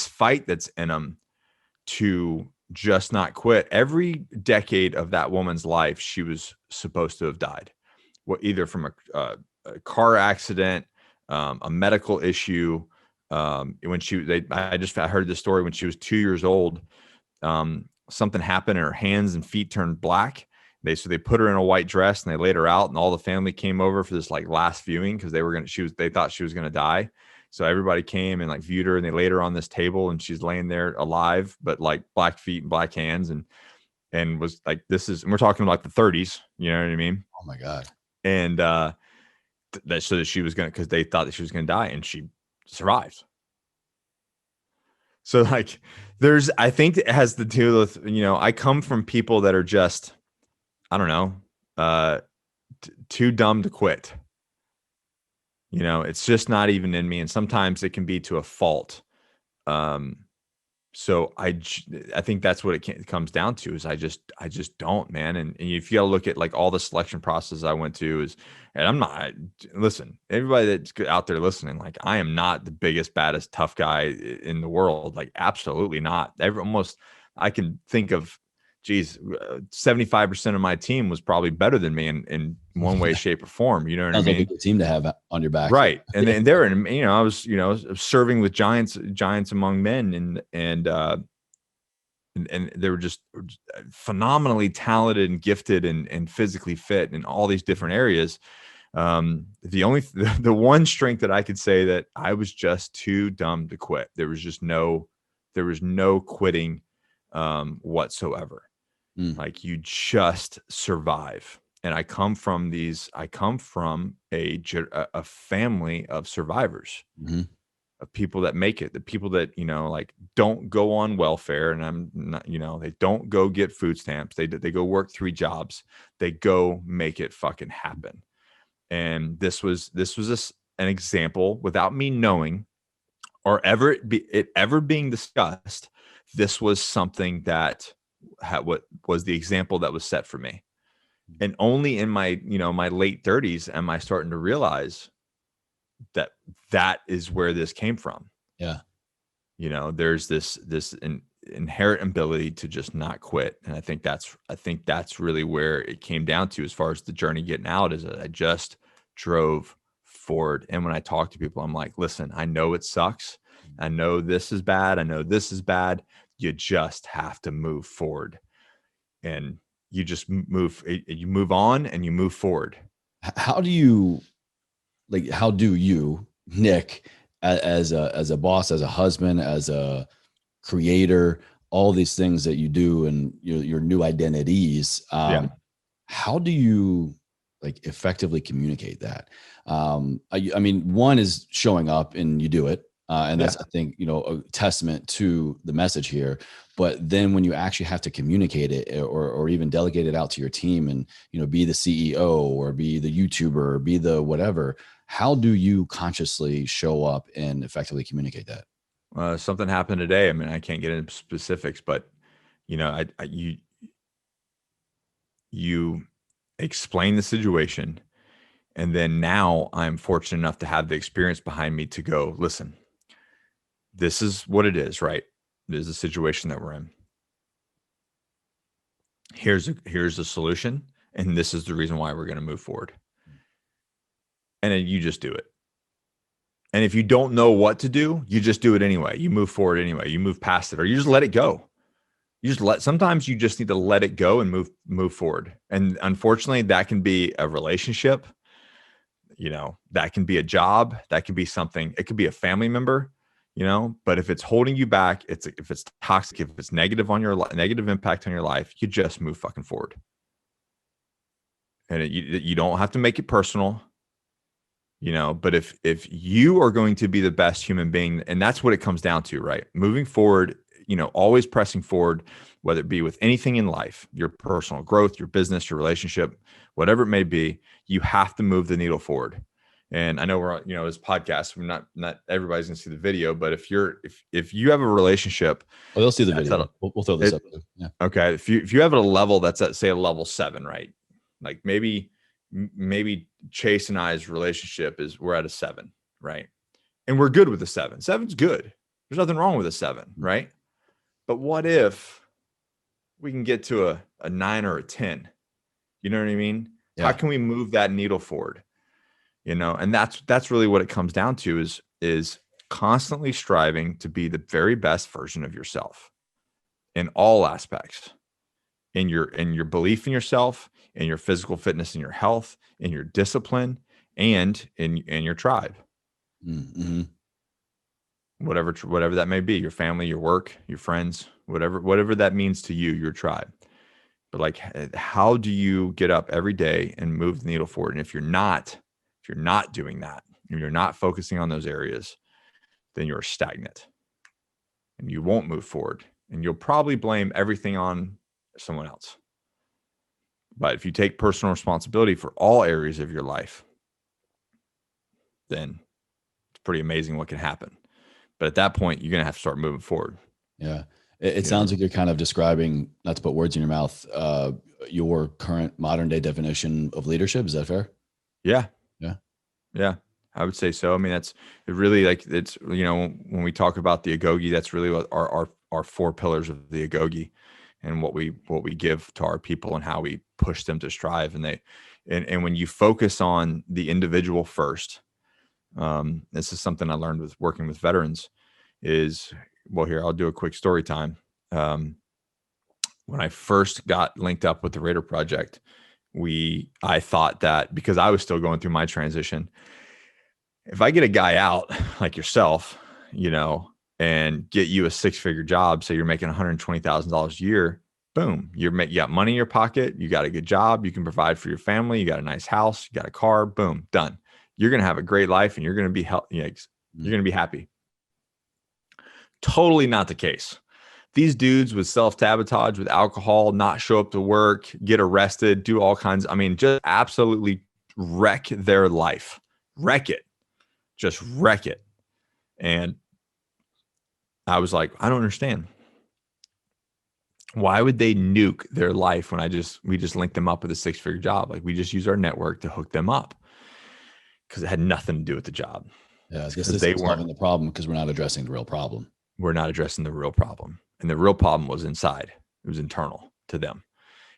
fight that's in them to just not quit. Every decade of that woman's life, she was supposed to have died, either from a car accident, a medical issue. I heard this story when she was 2 years old. Something happened and her hands and feet turned black. So they put her in a white dress and they laid her out, and all the family came over for this like last viewing because they thought she was going to die. So everybody came and like viewed her, and they laid her on this table, and she's laying there alive, but like black feet and black hands, and was like, and we're talking like the 30s, you know what I mean? Oh my God. And so that she was because they thought that she was going to die, and she survived. So like, I think it has to do with, I come from people that are just, I don't know, too dumb to quit. It's just not even in me. And sometimes it can be to a fault. So I think that's what it comes down to is I just don't, man. And if you got to look at like all the selection process I went to and I'm not, listen, everybody that's out there listening, like, I am not the biggest, baddest, tough guy in the world. Like, absolutely not. I can think of, 75% of my team was probably better than me in one way, shape, or form. You know what I mean? Sounds like a good team to have on your back. Right. And then they're I was, serving with giants among men, and they were just phenomenally talented and gifted and physically fit in all these different areas. The one strength that I could say that I was just too dumb to quit. There was no quitting whatsoever. Like, you just survive. And I come from a family of survivors, of people that make it, the people that, like, don't go on welfare, and I'm not, they don't go get food stamps. They go work 3 jobs. They go make it fucking happen. And this was an example, without me knowing or ever being discussed. This was something that what was the example that was set for me. And only in my my late 30s am I starting to realize that is where this came from. Yeah. There's this inherent ability to just not quit. And I think that's really where it came down to, as far as the journey getting out, is that I just drove forward. And when I talk to people, I'm like, listen, I know it sucks. I know this is bad. I know this is bad. You just have to move forward, and you just you move on and you move forward. How do you, Nick, as a boss, as a husband, as a creator, all these things that you do and your new identities, how do you like effectively communicate that? I mean, one is showing up and you do it. And that's, I think, a testament to the message here. But then when you actually have to communicate it, or even delegate it out to your team, and, be the CEO or be the YouTuber or be the whatever, how do you consciously show up and effectively communicate that? Something happened today. I mean, I can't get into specifics, but you explain the situation. And then now I'm fortunate enough to have the experience behind me to go, listen, this is what it is, right? This is the situation that we're in. Here's the solution, and this is the reason why we're going to move forward. And then you just do it. And if you don't know what to do, you just do it anyway. You move forward anyway. You move past it, or you just let it go. Sometimes you just need to let it go and move forward. And unfortunately, that can be a relationship. That can be a job. That can be something. It could be a family member. But if it's holding you back, if it's toxic, if it's negative impact on your life, you just move fucking forward. And you don't have to make it personal. But if you are going to be the best human being, and that's what it comes down to, right? Moving forward, always pressing forward, whether it be with anything in life, your personal growth, your business, your relationship, whatever it may be, you have to move the needle forward. And I know we're on, this podcast, we're not everybody's gonna see the video, but if you have a relationship, they'll see the video. We'll throw this up. Yeah. Okay. If you have a level that's at, say, a level 7, right? Like maybe Chase and I's relationship we're at a 7, right? And we're good with a 7. 7's good. There's nothing wrong with a 7, right? But what if we can get to a 9 or a 10? You know what I mean? Yeah. How can we move that needle forward? And that's really what it comes down to is constantly striving to be the very best version of yourself in all aspects, in your belief in yourself, in your physical fitness, in your health, in your discipline, and in your tribe. Mm-hmm. Whatever that may be, your family, your work, your friends, whatever that means to you, your tribe. But like, how do you get up every day and move the needle forward? And if you're not doing that, if you're not focusing on those areas, then you're stagnant and you won't move forward, and you'll probably blame everything on someone else. But if you take personal responsibility for all areas of your life, then it's pretty amazing what can happen. But at that point, you're going to have to start moving forward. Yeah. It sounds like you're kind of describing, not to put words in your mouth, your current modern day definition of leadership. Is that fair? Yeah. Yeah. Yeah. I would say so. I mean, it's when we talk about the Agoge, that's really what our 4 pillars of the Agoge, and what we give to our people and how we push them to strive. And when you focus on the individual first, this is something I learned with working with veterans here, I'll do a quick story time. When I first got linked up with the Raider Project, I thought that because I was still going through my transition, if I get a guy out like yourself, and get you a 6-figure job, so you're making $120,000 a year, boom, you got money in your pocket, you got a good job, you can provide for your family, you got a nice house, you got a car, boom, done. You're going to have a great life and you're going to be healthy. You're going to be happy. Totally not the case. These dudes with self-sabotage, with alcohol, not show up to work, get arrested, do all kinds. Just absolutely wreck their life. Wreck it. Just wreck it. And I was like, I don't understand. Why would they nuke their life when we just linked them up with a 6-figure job? Like, we just use our network to hook them up, because it had nothing to do with the job. Yeah, I guess they weren't solving the problem because we're not addressing the real problem. We're not addressing the real problem. And the real problem was inside. It was internal to them.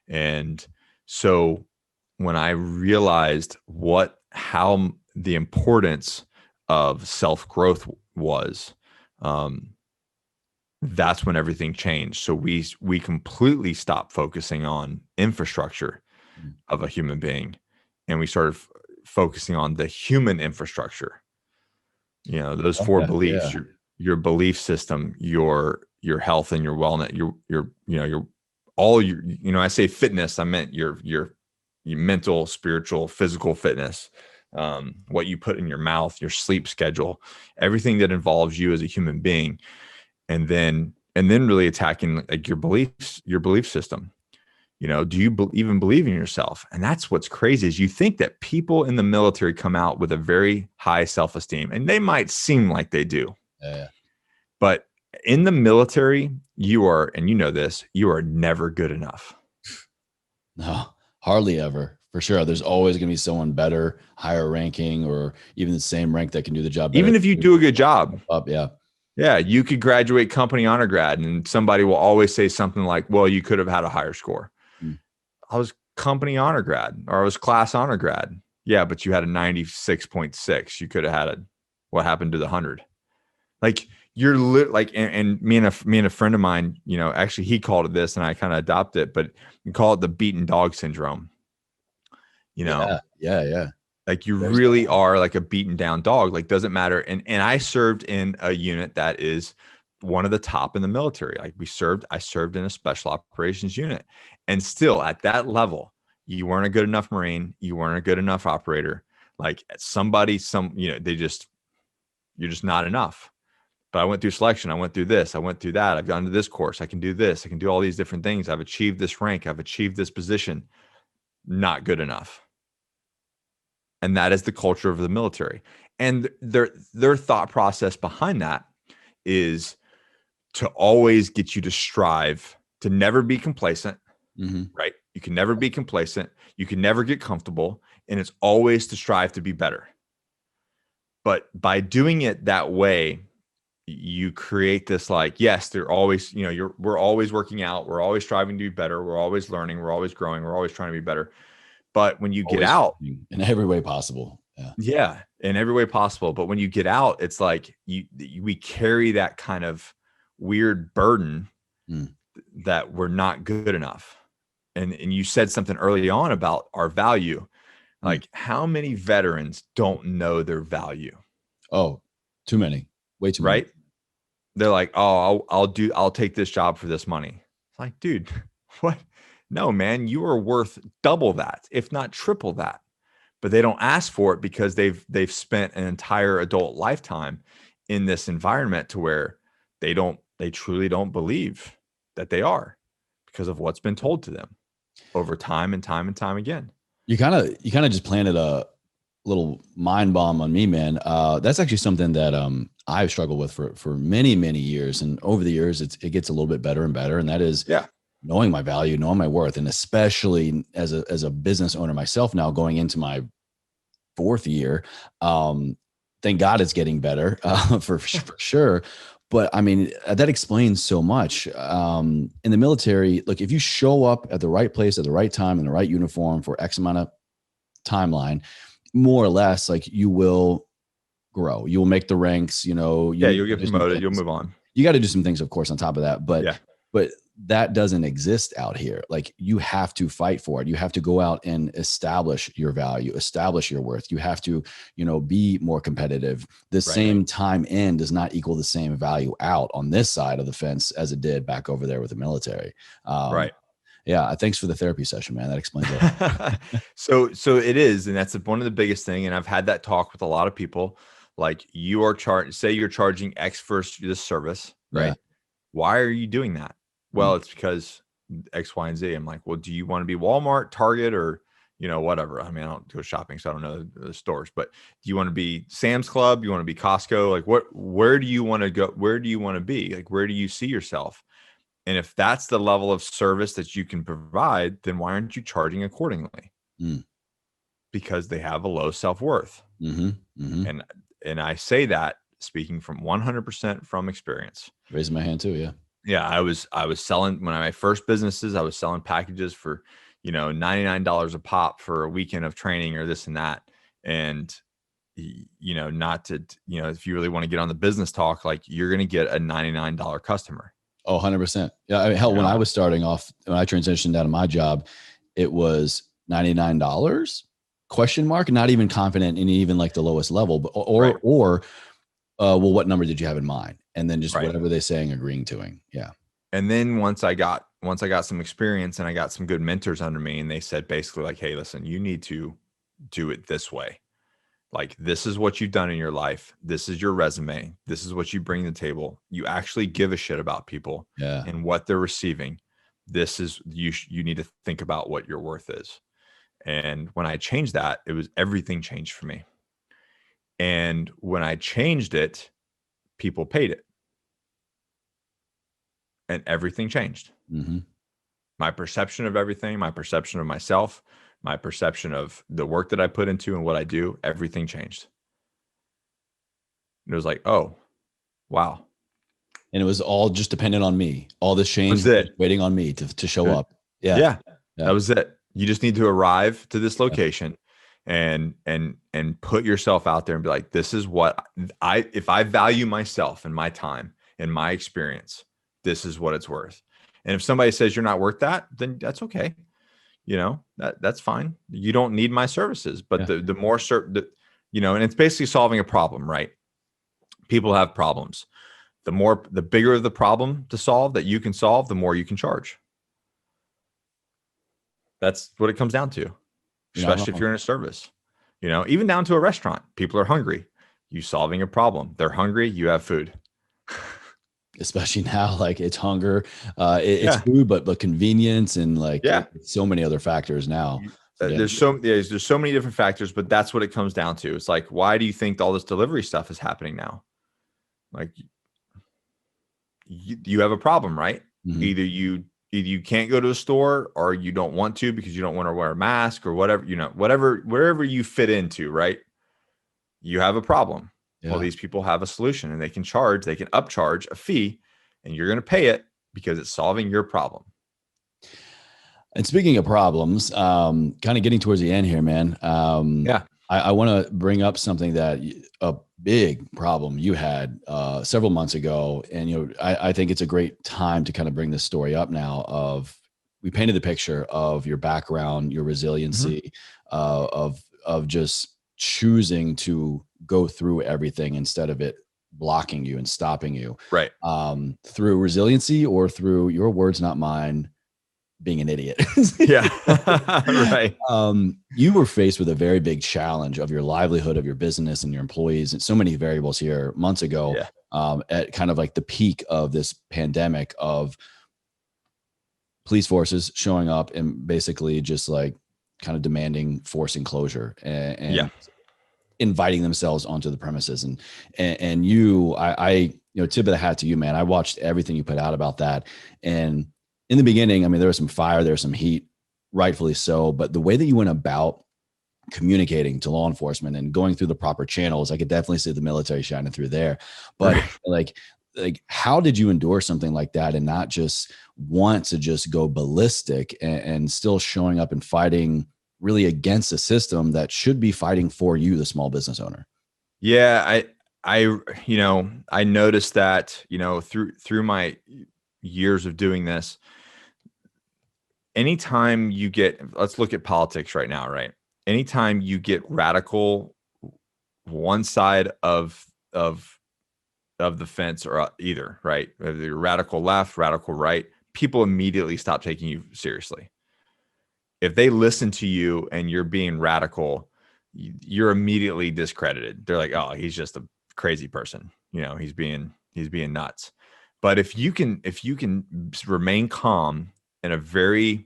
And so when I realized how the importance of self-growth was, that's when everything changed. So we completely stopped focusing on infrastructure of a human being, and we started focusing on the human infrastructure. Those 4 beliefs, your belief system, your health and your wellness, I say fitness, I meant your mental, spiritual, physical fitness, what you put in your mouth, your sleep schedule, everything that involves you as a human being. And then really attacking like your belief system. Do you even believe in yourself? And that's what's crazy, is you think that people in the military come out with a very high self-esteem, and they might seem like they do. Yeah. But in the military, you are never good enough. No, hardly ever. For sure. There's always going to be someone better, higher ranking, or even the same rank that can do the job better. Even if you do a good job. Yeah. Yeah, you could graduate company honor grad, and somebody will always say something like, well, you could have had a higher score. Mm. I was company honor grad, or I was class honor grad. Yeah, but you had a 96.6. You could have had what happened to the 100? Like you're like, and me and a friend of mine, actually he called it this and I kind of adopted it, but we call it the beaten dog syndrome. Yeah. Like you There's really that. are like a beaten down dog. Like doesn't matter. And I served in a unit that is one of the top in the military. Like I served in a special operations unit. And still at that level, you weren't a good enough Marine. You weren't a good enough operator. Like you're just not enough. But I went through selection. I went through this. I went through that. I've gone to this course. I can do this. I can do all these different things. I've achieved this rank. I've achieved this position. Not good enough. And that is the culture of the military. And their thought process behind that is to always get you to strive, to never be complacent, right? You can never be complacent. You can never get comfortable. And it's always to strive to be better. But by doing it that way, you create this like, yes, they're always, we're always working out. We're always striving to be better. We're always learning. We're always growing. We're always trying to be better. But when you get Always out, in every way possible. yeah, in every way possible. But when you get out, it's like we carry that kind of weird burden that we're not good enough. And you said something early on about our value. Like how many veterans don't know their value? Oh, too many. Way too many. Right? They're like, oh, I'll take this job for this money. It's like, dude, what? No, man, you are worth double that, if not triple that. But they don't ask for it because they've spent an entire adult lifetime in this environment to where they truly don't believe that they are because of what's been told to them over time and time and time again. You kind of just planted a little mind bomb on me, man. That's actually something that I've struggled with for many years, and over the years it gets a little bit better and better. And that is knowing my value, knowing my worth, and especially as a business owner myself now, going into my 4th year. Thank God it's getting better for sure. But I mean, that explains so much. In the military, look, if you show up at the right place at the right time in the right uniform for X amount of timeline, more or less, like you will grow. You will make the ranks. You'll get promoted. You'll move on. You got to do some things, of course, on top of that. But that doesn't exist out here. Like you have to fight for it. You have to go out and establish your value, establish your worth. You have to, be more competitive. The same time in does not equal the same value out on this side of the fence as it did back over there with the military. Right. Yeah. Thanks for the therapy session, man. That explains it. So it is. And that's one of the biggest thing. And I've had that talk with a lot of people. Like you are say you're charging X for this service, right? Yeah. Why are you doing that? Well, it's because X, Y, and Z. I'm like, well, do you want to be Walmart, Target, or, whatever? I mean, I don't go shopping, so I don't know the stores, but do you want to be Sam's Club? You want to be Costco? Like where do you want to go? Where do you want to be? Like, where do you see yourself? And if that's the level of service that you can provide, then why aren't you charging accordingly? Because they have a low self-worth. And I say that speaking from 100% from experience. Raising my hand too. Yeah. Yeah, I was selling when my first businesses, I was selling packages for, $99 a pop for a weekend of training or this and that. And, not to, if you really want to get on the business talk, like you're going to get a $99 customer. Oh, 100%. Yeah. I mean, hell, when I was starting off, when I transitioned out of my job, it was $99 ? Not even confident in even like the lowest level, but, well, what number did you have in mind? And then just whatever they're saying, agreeing to it. Yeah. And then once I got some experience and I got some good mentors under me, and they said basically like, hey, listen, you need to do it this way. Like, this is what you've done in your life. This is your resume. This is what you bring to the table. You actually give a shit about people and what they're receiving. This is, you need to think about what your worth is. And when I changed that, everything changed for me. And when I changed it, people paid it. And everything changed. My perception of everything, my perception of myself, my perception of the work that I put into and what I do, everything changed. And it was like, oh, wow. And it was all just dependent on me. All this That change was was it. waiting on me to show up. Yeah. Yeah, Yeah. that was it. You just need to arrive to this location and put yourself out there and be like, this is what if I value myself and my time and my experience, this is what it's worth. And if somebody says you're not worth that, then that's okay. That's fine. You don't need my services. But the more and it's basically solving a problem, right? People have problems. The bigger the problem to solve that you can solve, the more you can charge. That's what it comes down to, especially if you're in a service, even down to a restaurant. People are hungry. You solving a problem. They're hungry. You have food. Especially now, like it's hunger, it's food, but convenience and so many other factors now. There's so many different factors, but that's what it comes down to. It's like, why do you think all this delivery stuff is happening now? Like, you have a problem, right? Mm-hmm. Either you can't go to a store, or you don't want to because you don't want to wear a mask, or whatever, wherever you fit into, right? You have a problem. Yeah. Well, these people have a solution, and they can upcharge a fee, and you're going to pay it because it's solving your problem. And speaking of problems, kind of getting towards the end here, man. I want to bring up something that a big problem you had several months ago. And, I think it's a great time to kind of bring this story up now. We painted the picture of your background, your resiliency, of just choosing to go through everything instead of it blocking you and stopping you. Right. Through resiliency, or through your words, not mine, being an idiot. Yeah. Right. You were faced with a very big challenge of your livelihood, of your business and your employees, and so many variables here months ago. Yeah. At kind of like the peak of this pandemic, of police forces showing up and basically just like kind of demanding forcing closure and inviting themselves onto the premises. And you, I tip of the hat to you, man. I watched everything you put out about that. And in the beginning, I mean, there was some fire, there was some heat, rightfully so. But the way that you went about communicating to law enforcement and going through the proper channels, I could definitely see the military shining through there. But like, how did you endure something like that and not just want to just go ballistic and still showing up and fighting really against a system that should be fighting for you, the small business owner? Yeah, I noticed that, through my years of doing this, anytime you let's look at politics right now, right? Anytime you get radical one side of the fence, or either, right? Whether you're radical left, radical right, people immediately stop taking you seriously. If they listen to you and you're being radical, you're immediately discredited. They're like, oh, he's just a crazy person. He's being nuts. But if you can remain calm in a very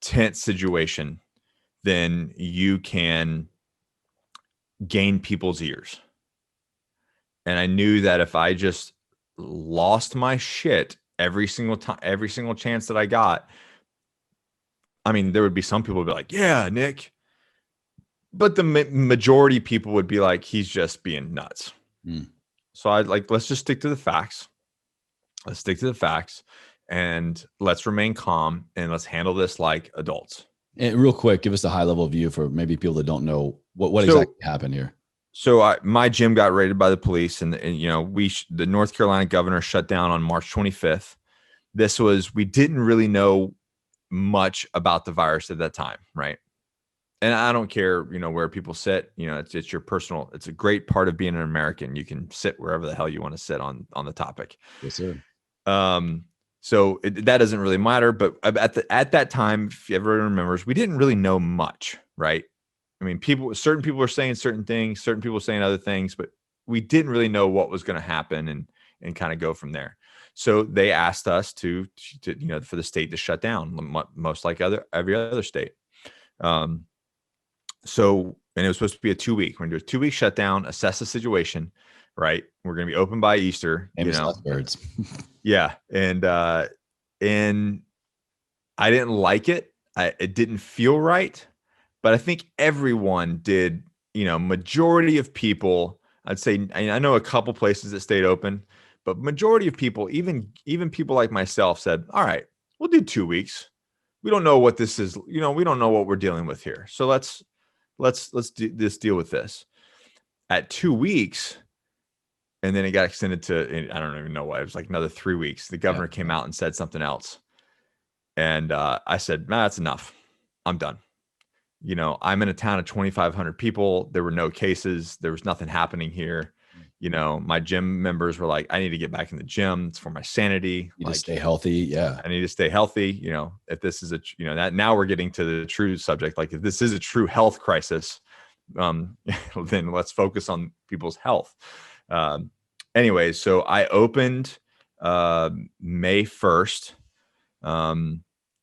tense situation, then you can gain people's ears. And I knew that if I just lost my shit every single time, every single chance that I got, I mean, there would be some people would be like, yeah, Nick. But the majority of people would be like, he's just being nuts. So let's just stick to the facts. Let's stick to the facts, and let's remain calm, and let's handle this like adults. And real quick, give us a high level view for maybe people that don't know what exactly happened here. So my gym got raided by the police, and the North Carolina governor shut down on March 25th. We didn't really know much about the virus at that time, right? And I don't care, where people sit. It's your personal. It's a great part of being an American. You can sit wherever the hell you want to sit on the topic. Yes, sir. So that doesn't really matter. But at that time, if everyone remembers, we didn't really know much, right? I mean, certain people were saying certain things, certain people were saying other things, but we didn't really know what was going to happen and kind of go from there. So they asked us to for the state to shut down, most like every other state. So, and it was supposed to be a 2-week. We're going to do a 2-week shutdown, assess the situation, right? We're going to be open by Easter. Birds. Yeah. And I didn't like it. It didn't feel right, but I think everyone did, majority of people, I'd say I know a couple places that stayed open, but majority of people, even people like myself, said, "All right, we'll do 2 weeks. We don't know what this is. You know, we don't know what we're dealing with here. So let's do this, deal with this." At 2 weeks, and then it got extended to, I don't even know why, it was like another 3 weeks. The governor came out and said something else, and I said, "Nah, that's enough. I'm done." You know, I'm in a town of 2,500 people. There were no cases. There was nothing happening here. You know, my gym members were like, "I need to get back in the gym. It's for my sanity. You like, to stay healthy." Yeah. I need to stay healthy. You know, if this is that now we're getting to the true subject. Like, if this is a true health crisis, then let's focus on people's health." Anyway, so I opened May 1st.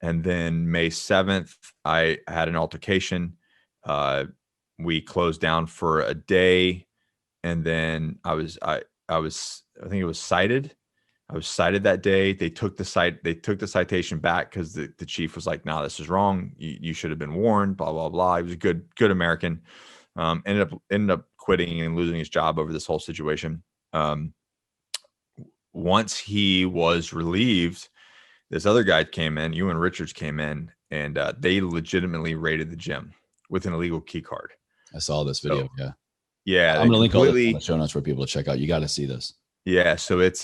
And then May 7th, I had an altercation. We closed down for a day, and then I think it was cited. I was cited that day. They took the citation back because the chief was like, "No, this is wrong. You should have been warned." Blah blah blah. He was a good American. Ended up quitting and losing his job over this whole situation. Once he was relieved, this other guy came in, Ewan Richards came in, and they legitimately raided the gym with an illegal key card. I saw this video. So, yeah. I'm going to link all this in the show notes for people to check out. You got to see this. Yeah. So it's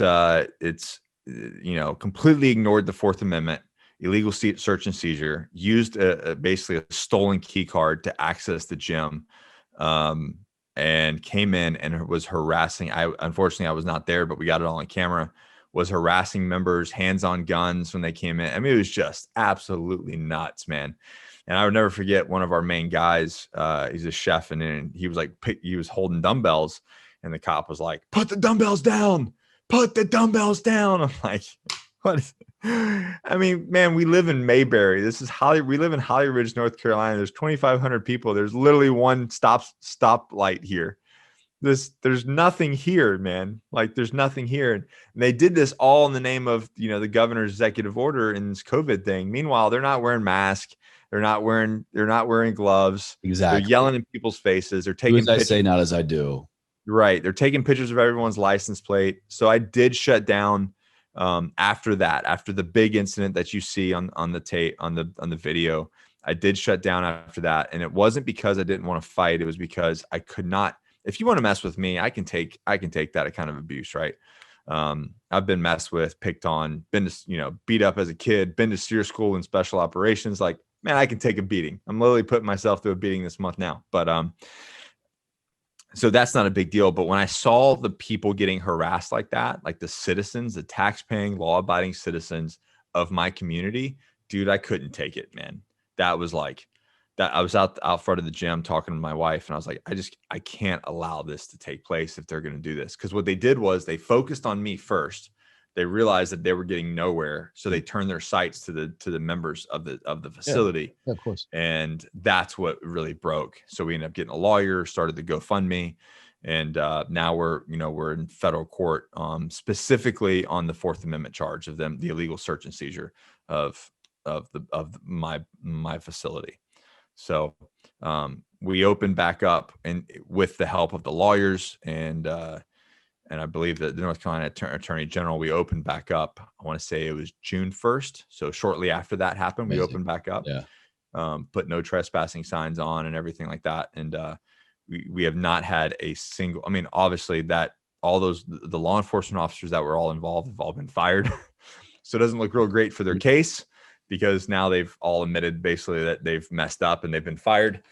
completely ignored the Fourth Amendment, illegal search and seizure, used basically a stolen key card to access the gym, and came in and was harassing. Unfortunately, I was not there, but we got it all on camera. Was harassing members, hands on guns when they came in. I mean, it was just absolutely nuts, man. And I would never forget one of our main guys. He's a chef, and he was like, he was holding dumbbells, and the cop was like, "Put the dumbbells down. Put the dumbbells down." I'm like, what? I mean, man, we live in Mayberry. This is Holly. We live in Holly Ridge, North Carolina. There's 2,500 people. There's literally one stoplight here. There's nothing here, man. Like, there's nothing here. And they did this all in the name of, the governor's executive order and this COVID thing. Meanwhile, they're not wearing masks. They're not wearing gloves. Exactly. They're yelling in people's faces. They're taking pictures. I say, not as I do. Right. They're taking pictures of everyone's license plate. So I did shut down after that, after the big incident that you see on the tape, on the video. I did shut down after that. And it wasn't because I didn't want to fight. It was because I could not. If you want to mess with me, I can take that kind of abuse, right? I've been messed with, picked on, been to, beat up as a kid, been to steer school and special operations. Like, man, I can take a beating. I'm literally putting myself through a beating this month now. But so that's not a big deal. But when I saw the people getting harassed like that, like the citizens, the tax-paying, law-abiding citizens of my community, dude, I couldn't take it, man. That was like, that I was out front of the gym talking to my wife, and I was like, I can't allow this to take place if they're going to do this. Because what they did was they focused on me first. They realized that they were getting nowhere, so they turned their sights to the members of the facility. Yeah, of course. And that's what really broke. So we ended up getting a lawyer, started the GoFundMe, and now we're in federal court, specifically on the Fourth Amendment charge of the illegal search and seizure of my facility. So we opened back up, and with the help of the lawyers and I believe that the North Carolina Attorney General, we opened back up. I want to say it was June 1st. So shortly after that happened, we opened back up, put no trespassing signs on and everything like that. And we have not had a single, I mean, obviously that all the law enforcement officers that were all involved have all been fired. So it doesn't look real great for their case, because now they've all admitted basically that they've messed up and they've been fired.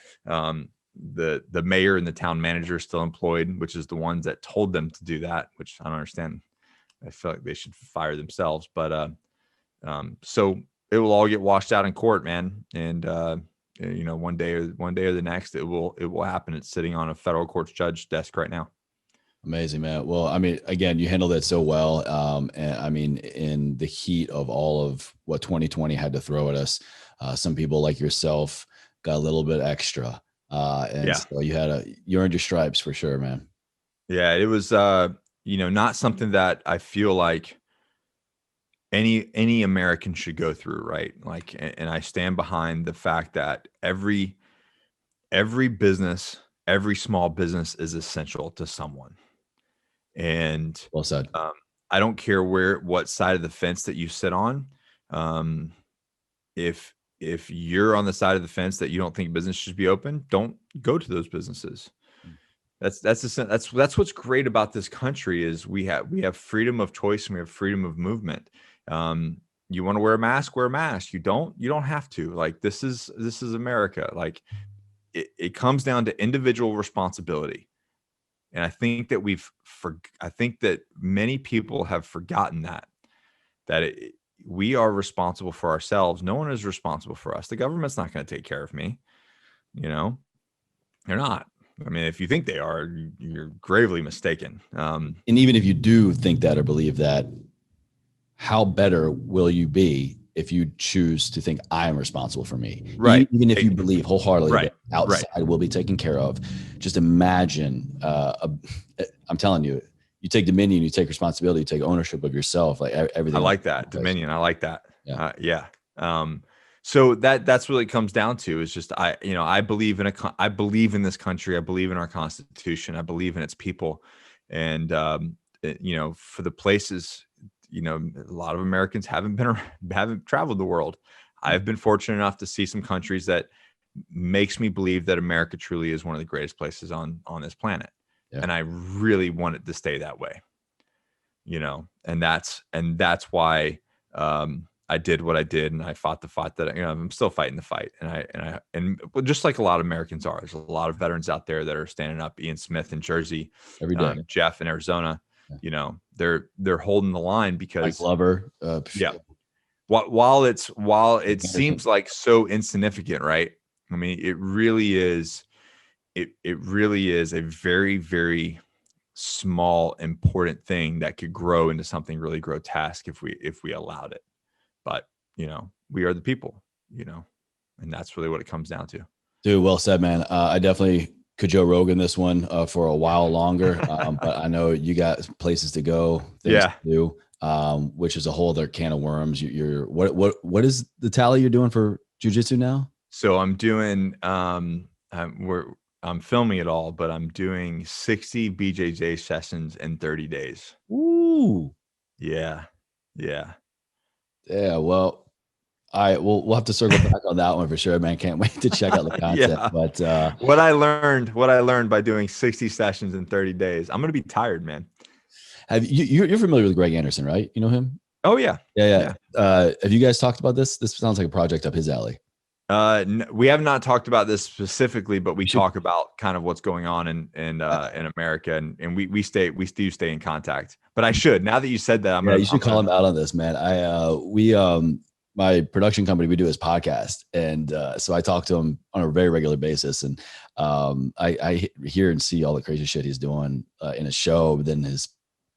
The mayor and the town manager are still employed, which is the ones that told them to do that, which I don't understand. I feel like they should fire themselves. But so it will all get washed out in court, man. And one day or the next, it will happen. It's sitting on a federal court's judge desk right now. Amazing, man. Well, I mean, again, you handled it so well. And I mean, in the heat of all of what 2020 had to throw at us, some people like yourself got a little bit extra. So you earned your stripes for sure, man. Yeah, it was, not something that I feel like any American should go through, right? Like, and I stand behind the fact that every business, every small business is essential to someone. And Well said. I don't care what side of the fence that you sit on. If you're on the side of the fence that you don't think business should be open, don't go to those businesses. That's what's great about this country is we have freedom of choice and we have freedom of movement. You want to wear a mask, wear a mask. You don't have to. Like this is America. Like it comes down to individual responsibility. And I think that I think that many people have forgotten that we are responsible for ourselves. No one is responsible for us. The government's not going to take care of me. You know, they're not. I mean, if you think they are, you're gravely mistaken. And even if you do think that or believe that, how better will you be if you choose to think I am responsible for me? Right. Even if you believe wholeheartedly right. that outside will be taken care of. Just imagine, I'm telling you, you take dominion, you take responsibility, you take ownership of yourself, like everything. I like that. Dominion. I like that. Yeah. Yeah. So that's what it comes down to is just, I believe I believe in this country. I believe in our Constitution. I believe in its people. And, for the places, a lot of Americans haven't traveled the world. I've been fortunate enough to see some countries that makes me believe that America truly is one of the greatest places on this planet. Yeah. And I really want it to stay that way, and that's why, I did what I did, and I fought the fight that I'm still fighting the fight, and just like a lot of Americans are, there's a lot of veterans out there that are standing up. Ian Smith in Jersey, every day. Jeff in Arizona, they're holding the line because Mike Glover, yeah. While it seems like so insignificant, right? I mean, it really is. It really is a very, very small, important thing that could grow into something really grotesque if we allowed it. But, we are the people, and that's really what it comes down to. Dude, well said, man. I definitely could Joe Rogan this one for a while longer, but I know you got places to go, things to do, which is a whole other can of worms. What is the tally you're doing for jiu-jitsu now? So I'm doing, I'm filming it all, but I'm doing 60 BJJ sessions in 30 days. Ooh. Yeah. Yeah. Yeah. Well, all right. We'll have to circle back on that one for sure, man. Can't wait to check out the content. Yeah. But what I learned by doing 60 sessions in 30 days, I'm going to be tired, man. You're familiar with Greg Anderson, right? You know him? Oh yeah. Yeah. Have you guys talked about this? This sounds like a project up his alley. We have not talked about this specifically, but we talk about kind of what's going on in America, and we do stay in contact. But I should, now that you said that, you should call him out on this, man. My production company, we do his podcast, and so I talk to him on a very regular basis, and I hear and see all the crazy shit he's doing in his show, but then his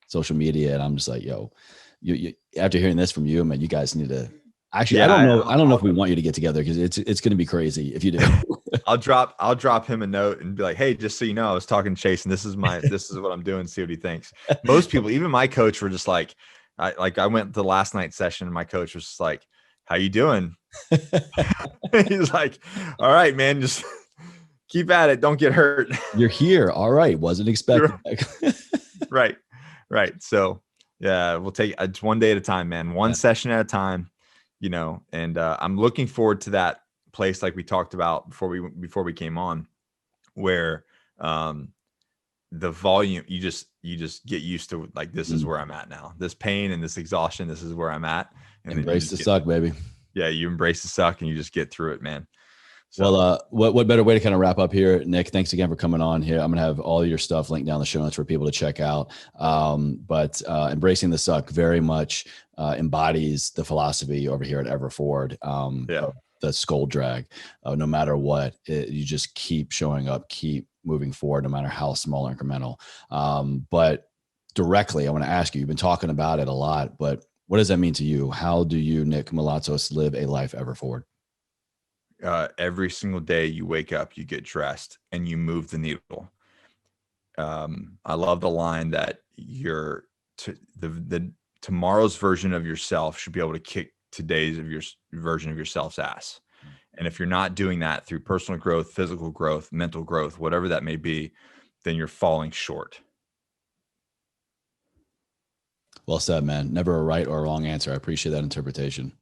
social media, and I'm just like, yo, you after hearing this from you, man, you guys need to. Actually, yeah, I don't know if we want you to get together because it's going to be crazy if you do. I'll drop him a note and be like, hey, just so you know, I was talking to Chase, and this is what I'm doing. See what he thinks. Most people, even my coach, were just like, I went to last night's session, and my coach was just like, how you doing? He's like, all right, man, just keep at it. Don't get hurt. You're here. All right. Wasn't expecting. Right. So yeah, we'll take it's one day at a time, man. One session at a time. And I'm looking forward to that place like we talked about before we came on, where the volume you just get used to, like, this is where I'm at now. This pain and this exhaustion, this is where I'm at. And embrace the suck, baby. Yeah, you embrace the suck and you just get through it, man. So, well, what better way to kind of wrap up here, Nick? Thanks again for coming on here. I'm gonna have all your stuff linked down in the show notes for people to check out. But embracing the suck very much embodies the philosophy over here at Everforward. The skull drag. No matter what, you just keep showing up, keep moving forward, no matter how small or incremental. But directly, I want to ask you. You've been talking about it a lot, but what does that mean to you? How do you, Nick Koumalatsos, live a life Everforward? Every single day you wake up, you get dressed, and you move the needle. I love the line that the tomorrow's version of yourself should be able to kick today's version of yourself's ass. And if you're not doing that through personal growth, physical growth, mental growth, whatever that may be, then you're falling short. Well said, man. Never a right or a wrong answer. I appreciate that interpretation.